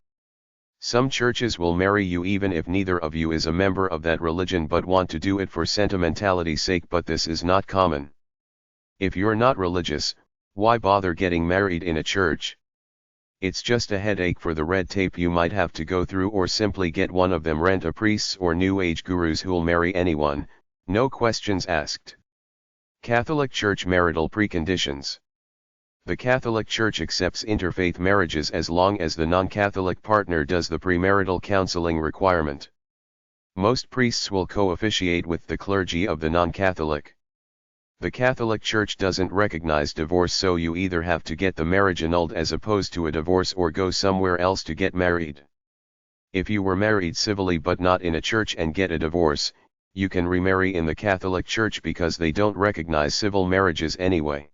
Some churches will marry you even if neither of you is a member of that religion but want to do it for sentimentality's sake, but this is not common. If you're not religious, why bother getting married in a church? It's just a headache for the red tape you might have to go through, or simply get one of them rent a priests or New Age gurus who'll marry anyone, no questions asked. Catholic Church marital preconditions. The Catholic Church accepts interfaith marriages as long as the non-Catholic partner does the premarital counseling requirement. Most priests will co-officiate with the clergy of the non-Catholic. The Catholic Church doesn't recognize divorce, so you either have to get the marriage annulled as opposed to a divorce, or go somewhere else to get married. If you were married civilly but not in a church and get a divorce, you can remarry in the Catholic Church because they don't recognize civil marriages anyway.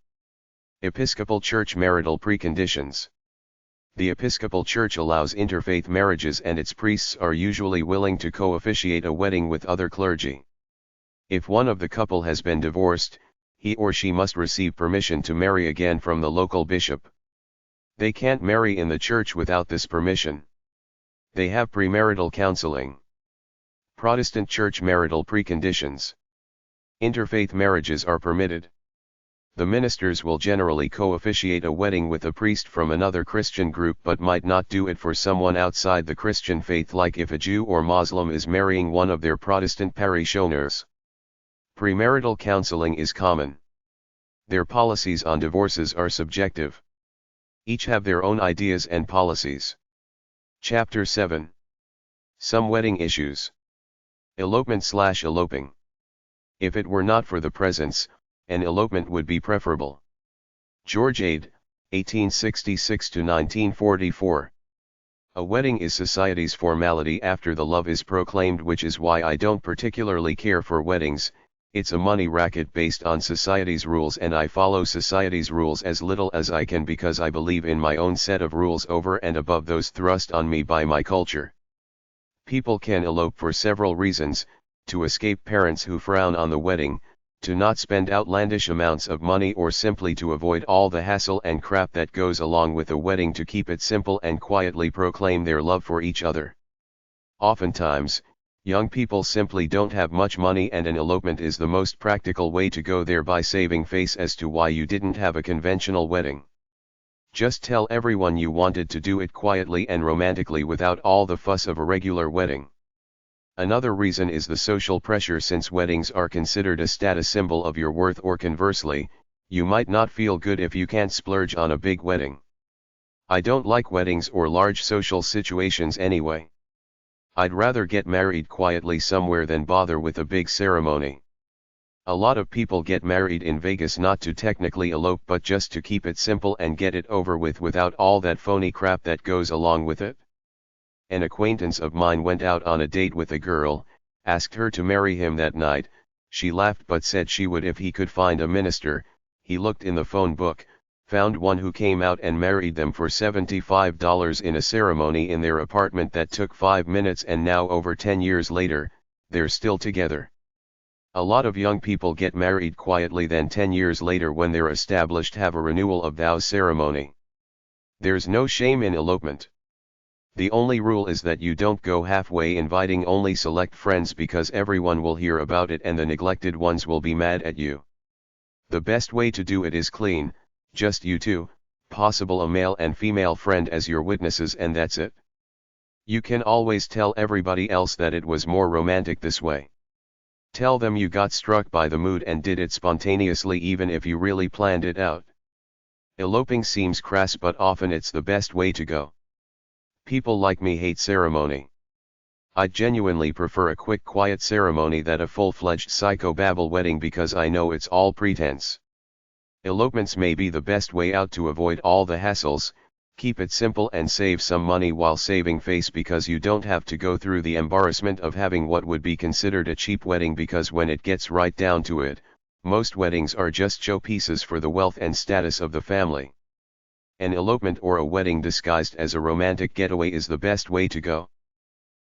Episcopal Church marital preconditions. The Episcopal Church allows interfaith marriages, and its priests are usually willing to co-officiate a wedding with other clergy. If one of the couple has been divorced, he or she must receive permission to marry again from the local bishop. They can't marry in the church without this permission. They have premarital counseling. Protestant Church marital preconditions. Interfaith marriages are permitted. The ministers will generally co-officiate a wedding with a priest from another Christian group, but might not do it for someone outside the Christian faith, like if a Jew or Muslim is marrying one of their Protestant parishioners. Premarital counseling is common. Their policies on divorces are subjective. Each have their own ideas and policies. Chapter 7. Some wedding issues. Elopement/eloping. If it were not for the presents, an elopement would be preferable. George Ade, 1866 to 1944. A wedding is society's formality after the love is proclaimed, which is why I don't particularly care for weddings. It's a money racket based on society's rules, and I follow society's rules as little as I can because I believe in my own set of rules over and above those thrust on me by my culture. People can elope for several reasons: to escape parents who frown on the wedding, to not spend outlandish amounts of money, or simply to avoid all the hassle and crap that goes along with a wedding, to keep it simple and quietly proclaim their love for each other. Oftentimes, young people simply don't have much money, and an elopement is the most practical way to go, thereby saving face as to why you didn't have a conventional wedding. Just tell everyone you wanted to do it quietly and romantically without all the fuss of a regular wedding. Another reason is the social pressure, since weddings are considered a status symbol of your worth, or conversely, you might not feel good if you can't splurge on a big wedding. I don't like weddings or large social situations anyway. I'd rather get married quietly somewhere than bother with a big ceremony. A lot of people get married in Vegas not to technically elope, but just to keep it simple and get it over with without all that phony crap that goes along with it. An acquaintance of mine went out on a date with a girl, asked her to marry him that night. She laughed but said she would if he could find a minister. He looked in the phone book, found one who came out and married them for $75 in a ceremony in their apartment that took 5 minutes, and now over 10 years later, they're still together. A lot of young people get married quietly, then 10 years later when they're established have a renewal of vows ceremony. There's no shame in elopement. The only rule is that you don't go halfway, inviting only select friends, because everyone will hear about it and the neglected ones will be mad at you. The best way to do it is clean, just you two, possible a male and female friend as your witnesses, and that's it. You can always tell everybody else that it was more romantic this way. Tell them you got struck by the mood and did it spontaneously, even if you really planned it out. Eloping seems crass, but often it's the best way to go. People like me hate ceremony. I genuinely prefer a quick, quiet ceremony than a full-fledged psychobabble wedding, because I know it's all pretense. Elopements may be the best way out to avoid all the hassles, keep it simple and save some money while saving face, because you don't have to go through the embarrassment of having what would be considered a cheap wedding, because when it gets right down to it, most weddings are just showpieces for the wealth and status of the family. An elopement or a wedding disguised as a romantic getaway is the best way to go.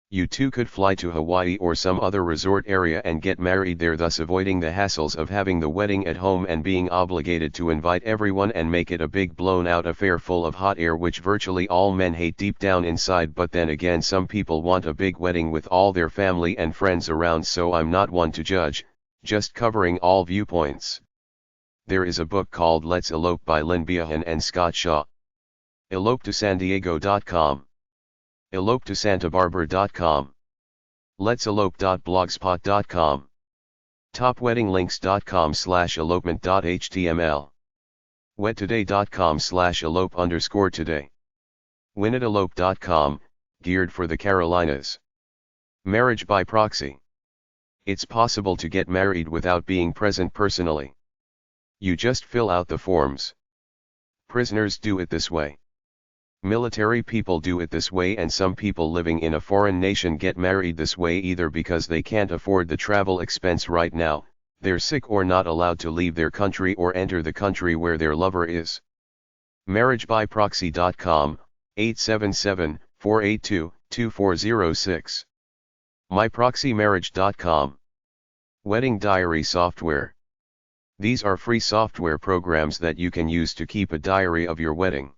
You two could fly to Hawaii or some other resort area and get married there, thus avoiding the hassles of having the wedding at home and being obligated to invite everyone and make it a big blown-out affair full of hot air, which virtually all men hate deep down inside. But then again, some people want a big wedding with all their family and friends around, so I'm not one to judge, just covering all viewpoints. There is a book called Let's Elope by Lynn Beahan and Scott Shaw. ElopeToSanDiego.com. ElopeToSantaBarbara.com. Let'sElope.blogspot.com. TopWeddingLinks.com/elopement.html. WedToday.com/elope_today. WinAtElope.com, geared for the Carolinas. Marriage by proxy. It's possible to get married without being present personally. You just fill out the forms. Prisoners do it this way. Military people do it this way, and some people living in a foreign nation get married this way, either because they can't afford the travel expense right now, they're sick, or not allowed to leave their country or enter the country where their lover is. MarriageByProxy.com, 877-482-2406. MyProxyMarriage.com. Wedding diary software. These are free software programs that you can use to keep a diary of your wedding.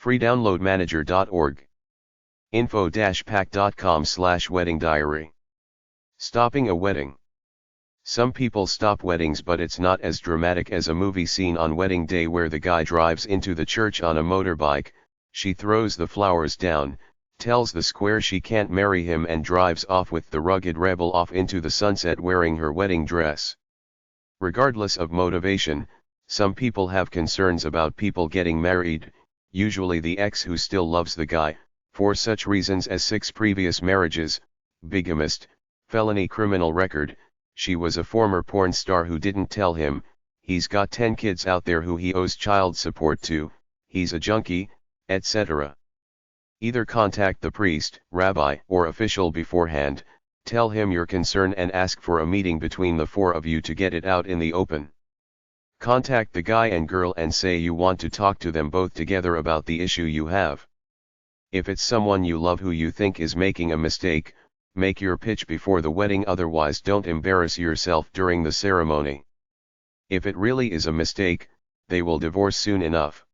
freedownloadmanager.org. info-pack.com/wedding diary. Stopping a wedding. Some people stop weddings, but it's not as dramatic as a movie scene on wedding day where the guy drives into the church on a motorbike, she throws the flowers down, tells the square she can't marry him, and drives off with the rugged rebel off into the sunset wearing her wedding dress. Regardless of motivation, some people have concerns about people getting married, usually the ex who still loves the guy, for such reasons as 6 previous marriages, bigamist, felony criminal record, she was a former porn star who didn't tell him, he's got 10 kids out there who he owes child support to, he's a junkie, etc. Either contact the priest, rabbi, or official beforehand, tell him your concern and ask for a meeting between the four of you to get it out in the open. Contact the guy and girl and say you want to talk to them both together about the issue you have. If it's someone you love who you think is making a mistake, make your pitch before the wedding, otherwise don't embarrass yourself during the ceremony. If it really is a mistake, they will divorce soon enough.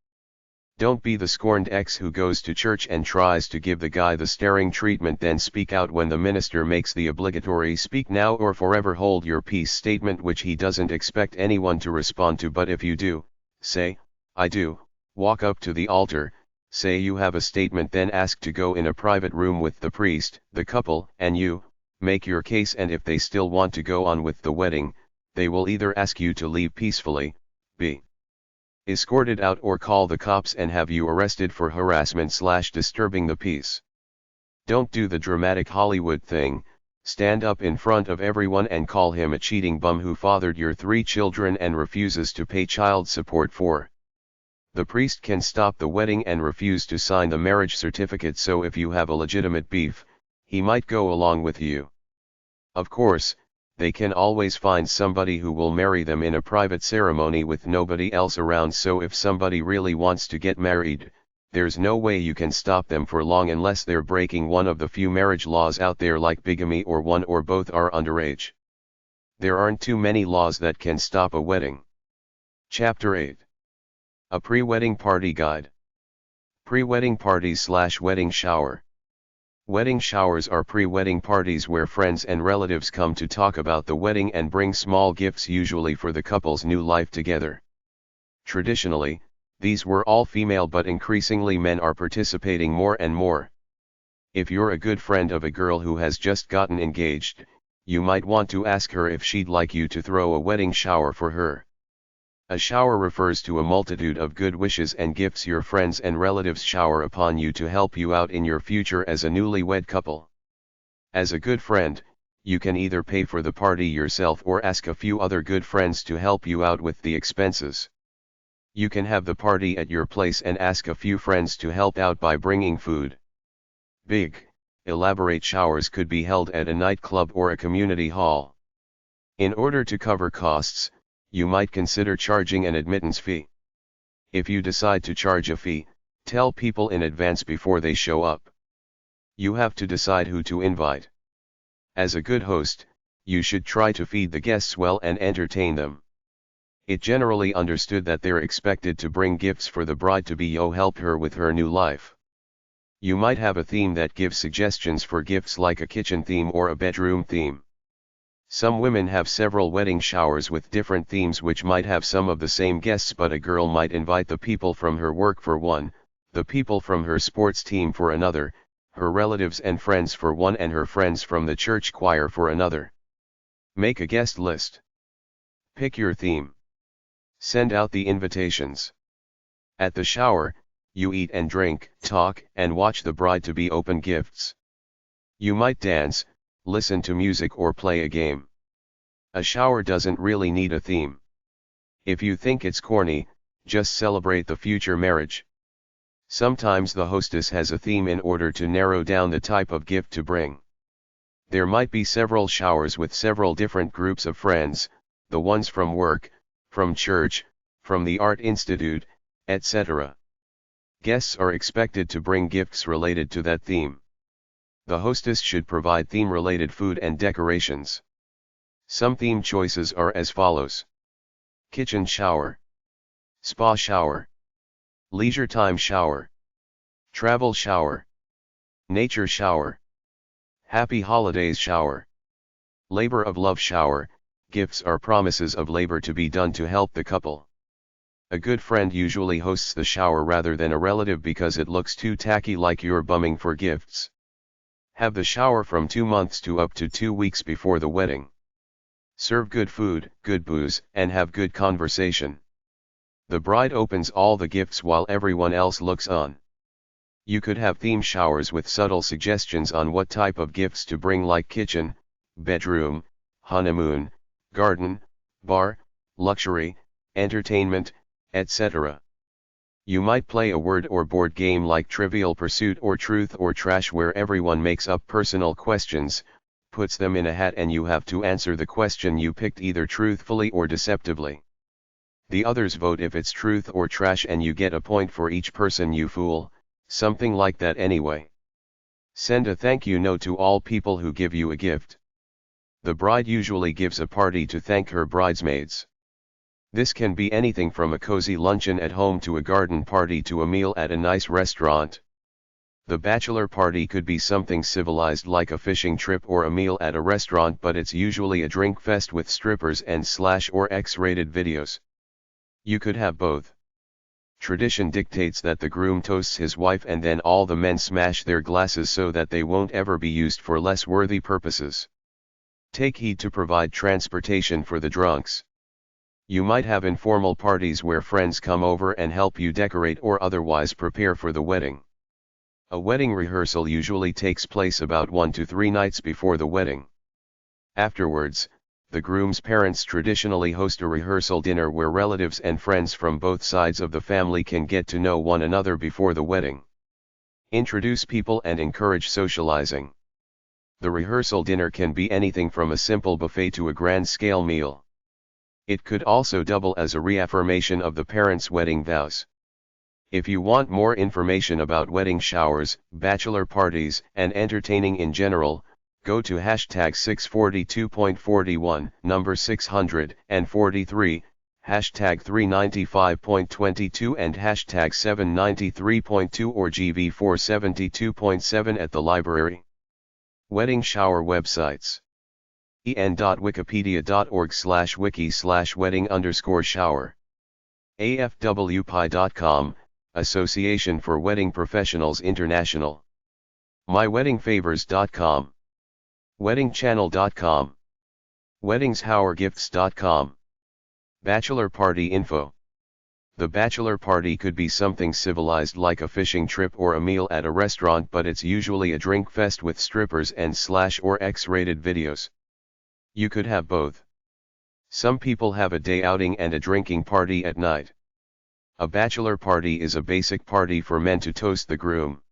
Don't be the scorned ex who goes to church and tries to give the guy the staring treatment, then speak out when the minister makes the obligatory "speak now or forever hold your peace" statement, which he doesn't expect anyone to respond to. But if you do, say, "I do," walk up to the altar, say you have a statement, then ask to go in a private room with the priest, the couple, and you, make your case, and if they still want to go on with the wedding, they will either ask you to leave peacefully, be escorted out, or call the cops and have you arrested for harassment/disturbing the peace. Don't do the dramatic Hollywood thing, stand up in front of everyone and call him a cheating bum who fathered your 3 children and refuses to pay child support for. The priest can stop the wedding and refuse to sign the marriage certificate, so if you have a legitimate beef, he might go along with you. Of course, they can always find somebody who will marry them in a private ceremony with nobody else around, so if somebody really wants to get married, there's no way you can stop them for long unless they're breaking one of the few marriage laws out there like bigamy, or one or both are underage. There aren't too many laws that can stop a wedding. Chapter 8. A Pre-Wedding Party Guide. Pre-wedding parties/wedding shower. Wedding showers are pre-wedding parties where friends and relatives come to talk about the wedding and bring small gifts, usually for the couple's new life together. Traditionally, these were all female, but increasingly men are participating more and more. If you're a good friend of a girl who has just gotten engaged, you might want to ask her if she'd like you to throw a wedding shower for her. A shower refers to a multitude of good wishes and gifts your friends and relatives shower upon you to help you out in your future as a newlywed couple. As a good friend, you can either pay for the party yourself or ask a few other good friends to help you out with the expenses. You can have the party at your place and ask a few friends to help out by bringing food. Big, elaborate showers could be held at a nightclub or a community hall. In order to cover costs, you might consider charging an admittance fee. If you decide to charge a fee, tell people in advance before they show up. You have to decide who to invite. As a good host, you should try to feed the guests well and entertain them. It's generally understood that they're expected to bring gifts for the bride-to-be to help her with her new life. You might have a theme that gives suggestions for gifts, like a kitchen theme or a bedroom theme. Some women have several wedding showers with different themes which might have some of the same guests, but a girl might invite the people from her work for one, the people from her sports team for another, her relatives and friends for one, and her friends from the church choir for another. Make a guest list. Pick your theme. Send out the invitations. At the shower, you eat and drink, talk, and watch the bride-to-be open gifts. You might dance, listen to music, or play a game. A shower doesn't really need a theme. If you think it's corny, just celebrate the future marriage. Sometimes the hostess has a theme in order to narrow down the type of gift to bring. There might be several showers with several different groups of friends, the ones from work, from church, from the art institute, etc. Guests are expected to bring gifts related to that theme. The hostess should provide theme-related food and decorations. Some theme choices are as follows: kitchen shower, spa shower, leisure time shower, travel shower, nature shower, happy holidays shower, labor of love shower. Gifts are promises of labor to be done to help the couple. A good friend usually hosts the shower rather than a relative because it looks too tacky, like you're bumming for gifts. Have the shower from 2 months to up to 2 weeks before the wedding. Serve good food, good booze, and have good conversation. The bride opens all the gifts while everyone else looks on. You could have theme showers with subtle suggestions on what type of gifts to bring, like kitchen, bedroom, honeymoon, garden, bar, luxury, entertainment, etc. You might play a word or board game like Trivial Pursuit or Truth or Trash, where everyone makes up personal questions, puts them in a hat, and you have to answer the question you picked either truthfully or deceptively. The others vote if it's truth or trash, and you get a point for each person you fool, something like that anyway. Send a thank you note to all people who give you a gift. The bride usually gives a party to thank her bridesmaids. This can be anything from a cozy luncheon at home to a garden party to a meal at a nice restaurant. The bachelor party could be something civilized like a fishing trip or a meal at a restaurant, but it's usually a drink fest with strippers and / or X-rated videos. You could have both. Tradition dictates that the groom toasts his wife and then all the men smash their glasses so that they won't ever be used for less worthy purposes. Take heed to provide transportation for the drunks. You might have informal parties where friends come over and help you decorate or otherwise prepare for the wedding. A wedding rehearsal usually takes place about 1 to 3 nights before the wedding. Afterwards, the groom's parents traditionally host a rehearsal dinner where relatives and friends from both sides of the family can get to know one another before the wedding. Introduce people and encourage socializing. The rehearsal dinner can be anything from a simple buffet to a grand-scale meal. It could also double as a reaffirmation of the parents' wedding vows. If you want more information about wedding showers, bachelor parties, and entertaining in general, go to hashtag 642.41, number 643, hashtag 395.22 and hashtag 793.2 or GV472.7 at the library. Wedding shower websites. en.wikipedia.org/wiki/wedding_shower. afwpi.com, Association for Wedding Professionals International. myweddingfavors.com. weddingchannel.com. weddingshowrgifts.com. Bachelor party info. The bachelor party could be something civilized like a fishing trip or a meal at a restaurant, but it's usually a drink fest with strippers and / or X-rated videos. You could have both. Some people have a day outing and a drinking party at night. A bachelor party is a basic party for men to toast the groom.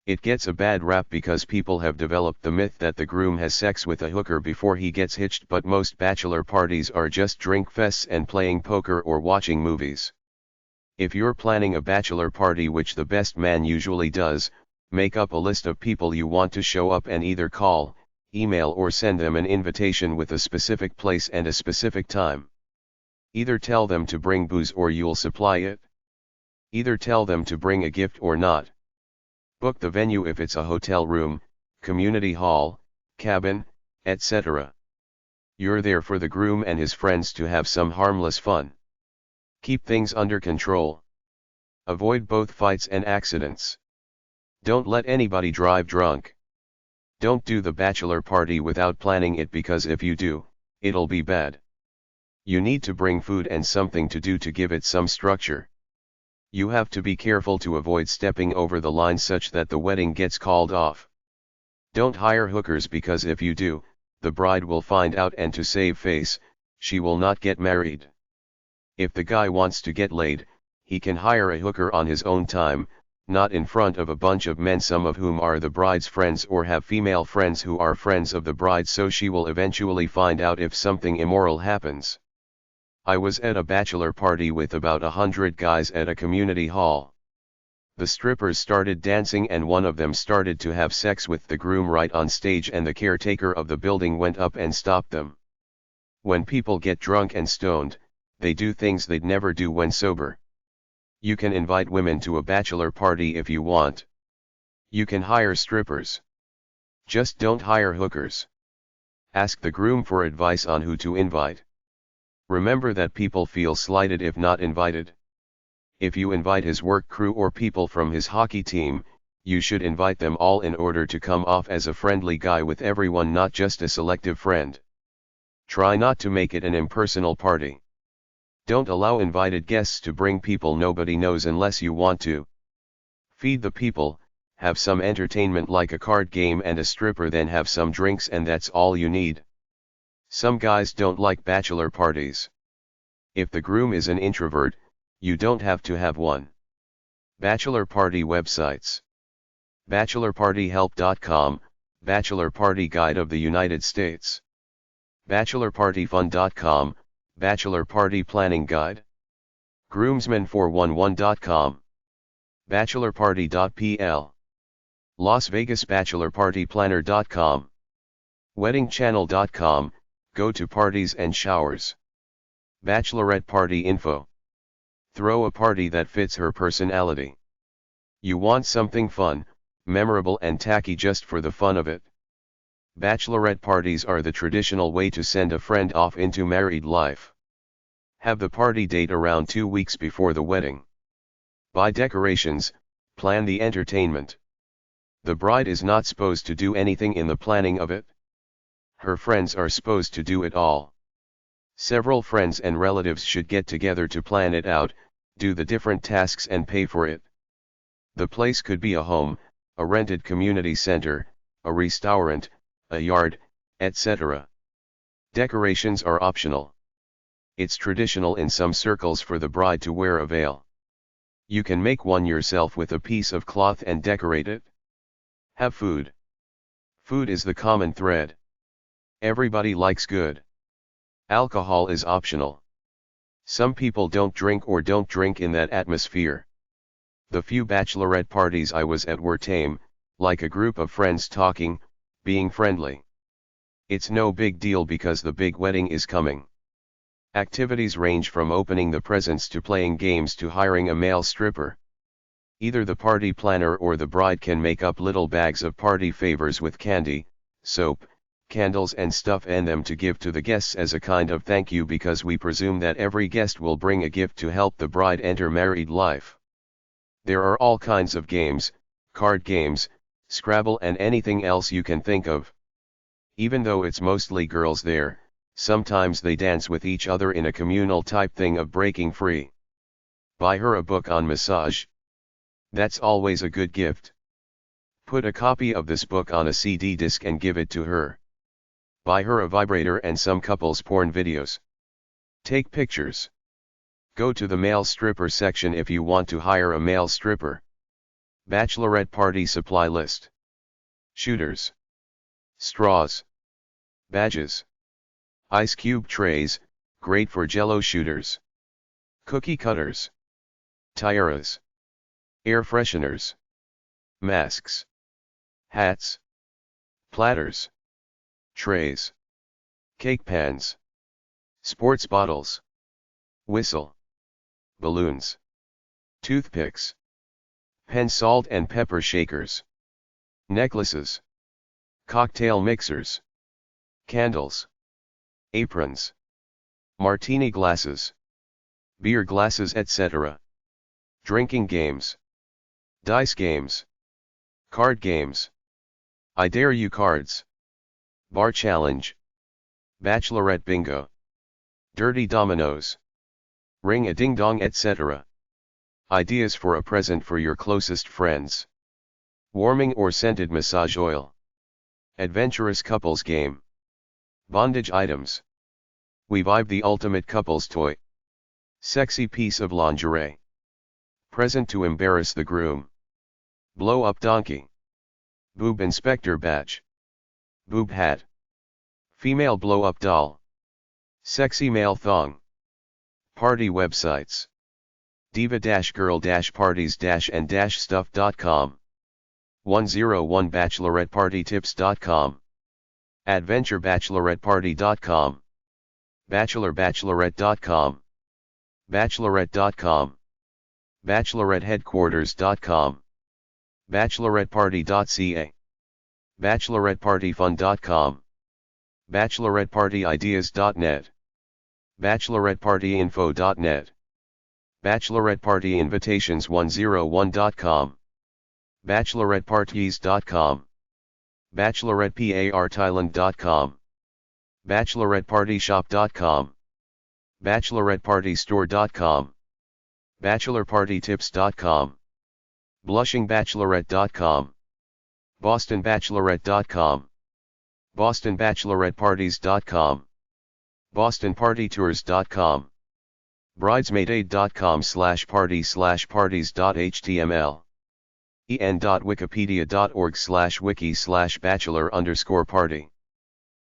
It gets a bad rap because people have developed the myth that the groom has sex with a hooker before he gets hitched, but most bachelor parties are just drink fests and playing poker or watching movies. If you're planning a bachelor party, which the best man usually does, make up a list of people you want to show up and either call, email or send them an invitation with a specific place and a specific time. Either tell them to bring booze or you'll supply it. Either tell them to bring a gift or not. Book the venue if it's a hotel room, community hall, cabin, etc. You're there for the groom and his friends to have some harmless fun. Keep things under control. Avoid both fights and accidents. Don't let anybody drive drunk. Don't do the bachelor party without planning it, because if you do, it'll be bad. You need to bring food and something to do to give it some structure. You have to be careful to avoid stepping over the line such that the wedding gets called off. Don't hire hookers, because if you do, the bride will find out, and to save face, she will not get married. If the guy wants to get laid, he can hire a hooker on his own time, not in front of a bunch of men, some of whom are the bride's friends or have female friends who are friends of the bride, so she will eventually find out if something immoral happens. I was at a bachelor party with about 100 guys at a community hall. The strippers started dancing and one of them started to have sex with the groom right on stage, and the caretaker of the building went up and stopped them. When people get drunk and stoned, they do things they'd never do when sober. You can invite women to a bachelor party if you want. You can hire strippers. Just don't hire hookers. Ask the groom for advice on who to invite. Remember that people feel slighted if not invited. If you invite his work crew or people from his hockey team, you should invite them all in order to come off as a friendly guy with everyone, not just a selective friend. Try not to make it an impersonal party. Don't allow invited guests to bring people nobody knows unless you want to. Feed the people, have some entertainment like a card game and a stripper, then have some drinks, and that's all you need. Some guys don't like bachelor parties. If the groom is an introvert, you don't have to have one. Bachelor party websites. BachelorPartyHelp.com, Bachelor Party Guide of the United States. BachelorPartyFun.com, Bachelor Party Planning Guide. Groomsmen411.com. BachelorParty.pl. Las Vegas BachelorPartyPlanner.com. WeddingChannel.com, go to parties and showers. Bachelorette Party Info. Throw a party that fits her personality. You want something fun, memorable and tacky just for the fun of it? Bachelorette parties are the traditional way to send a friend off into married life. Have the party date around 2 weeks before the wedding. Buy decorations, plan the entertainment. The bride is not supposed to do anything in the planning of it. Her friends are supposed to do it all. Several friends and relatives should get together to plan it out, do the different tasks and pay for it. The place could be a home, a rented community center, a restaurant, a yard, etc. Decorations are optional. It's traditional in some circles for the bride to wear a veil. You can make one yourself with a piece of cloth and decorate it. Have food. Food is the common thread. Everybody likes good. Alcohol is optional. Some people don't drink or don't drink in that atmosphere. The few bachelorette parties I was at were tame, like a group of friends talking, being friendly. It's no big deal because the big wedding is coming. Activities range from opening the presents to playing games to hiring a male stripper. Either the party planner or the bride can make up little bags of party favors with candy, soap, candles and stuff and them to give to the guests as a kind of thank you because we presume that every guest will bring a gift to help the bride enter married life. There are all kinds of games, card games, Scrabble and anything else you can think of. Even though it's mostly girls there, sometimes they dance with each other in a communal type thing of breaking free. Buy her a book on massage. That's always a good gift. Put a copy of this book on a CD disc and give it to her. Buy her a vibrator and some couples porn videos. Take pictures. Go to the male stripper section if you want to hire a male stripper. Bachelorette party supply list. Shooters. Straws. Badges. Ice cube trays, great for jello shooters. Cookie cutters. Tiaras. Air fresheners. Masks. Hats. Platters. Trays. Cake pans. Sports bottles. Whistle. Balloons. Toothpicks. Pen salt and pepper shakers. Necklaces. Cocktail mixers. Candles. Aprons. Martini glasses. Beer glasses etc. Drinking games. Dice games. Card games. I Dare You cards. Bar challenge. Bachelorette bingo. Dirty dominoes. Ring a ding dong etc. Ideas for a present for your closest friends. Warming or scented massage oil. Adventurous couples game. Bondage items. We Vibe the ultimate couples toy. Sexy piece of lingerie. Present to embarrass the groom. Blow up donkey. Boob inspector badge. Boob hat. Female blow up doll. Sexy male thong. Party websites. diva-girl-parties-and-stuff.com. 101bachelorettepartytips.com. adventurebacheloretteparty.com. bachelorbachelorette.com. bachelorette.com. bacheloretteheadquarters.com. bacheloretteparty.ca. bachelorettepartyfun.com. bachelorettepartyideas.net. bachelorettepartyinfo.net. bachelorettepartyinvitations101.com. bacheloretteparties.com. bacheloretteparthailand.com. bachelorettepartyshop.com. bachelorettepartystore.com. bachelorpartytips.com. blushingbachelorette.com. bostonbachelorette.com. bostonbacheloretteparties.com. bostonpartytours.com. bridesmaidaid.com/party/parties.html en.wikipedia.org/wiki/bachelor_party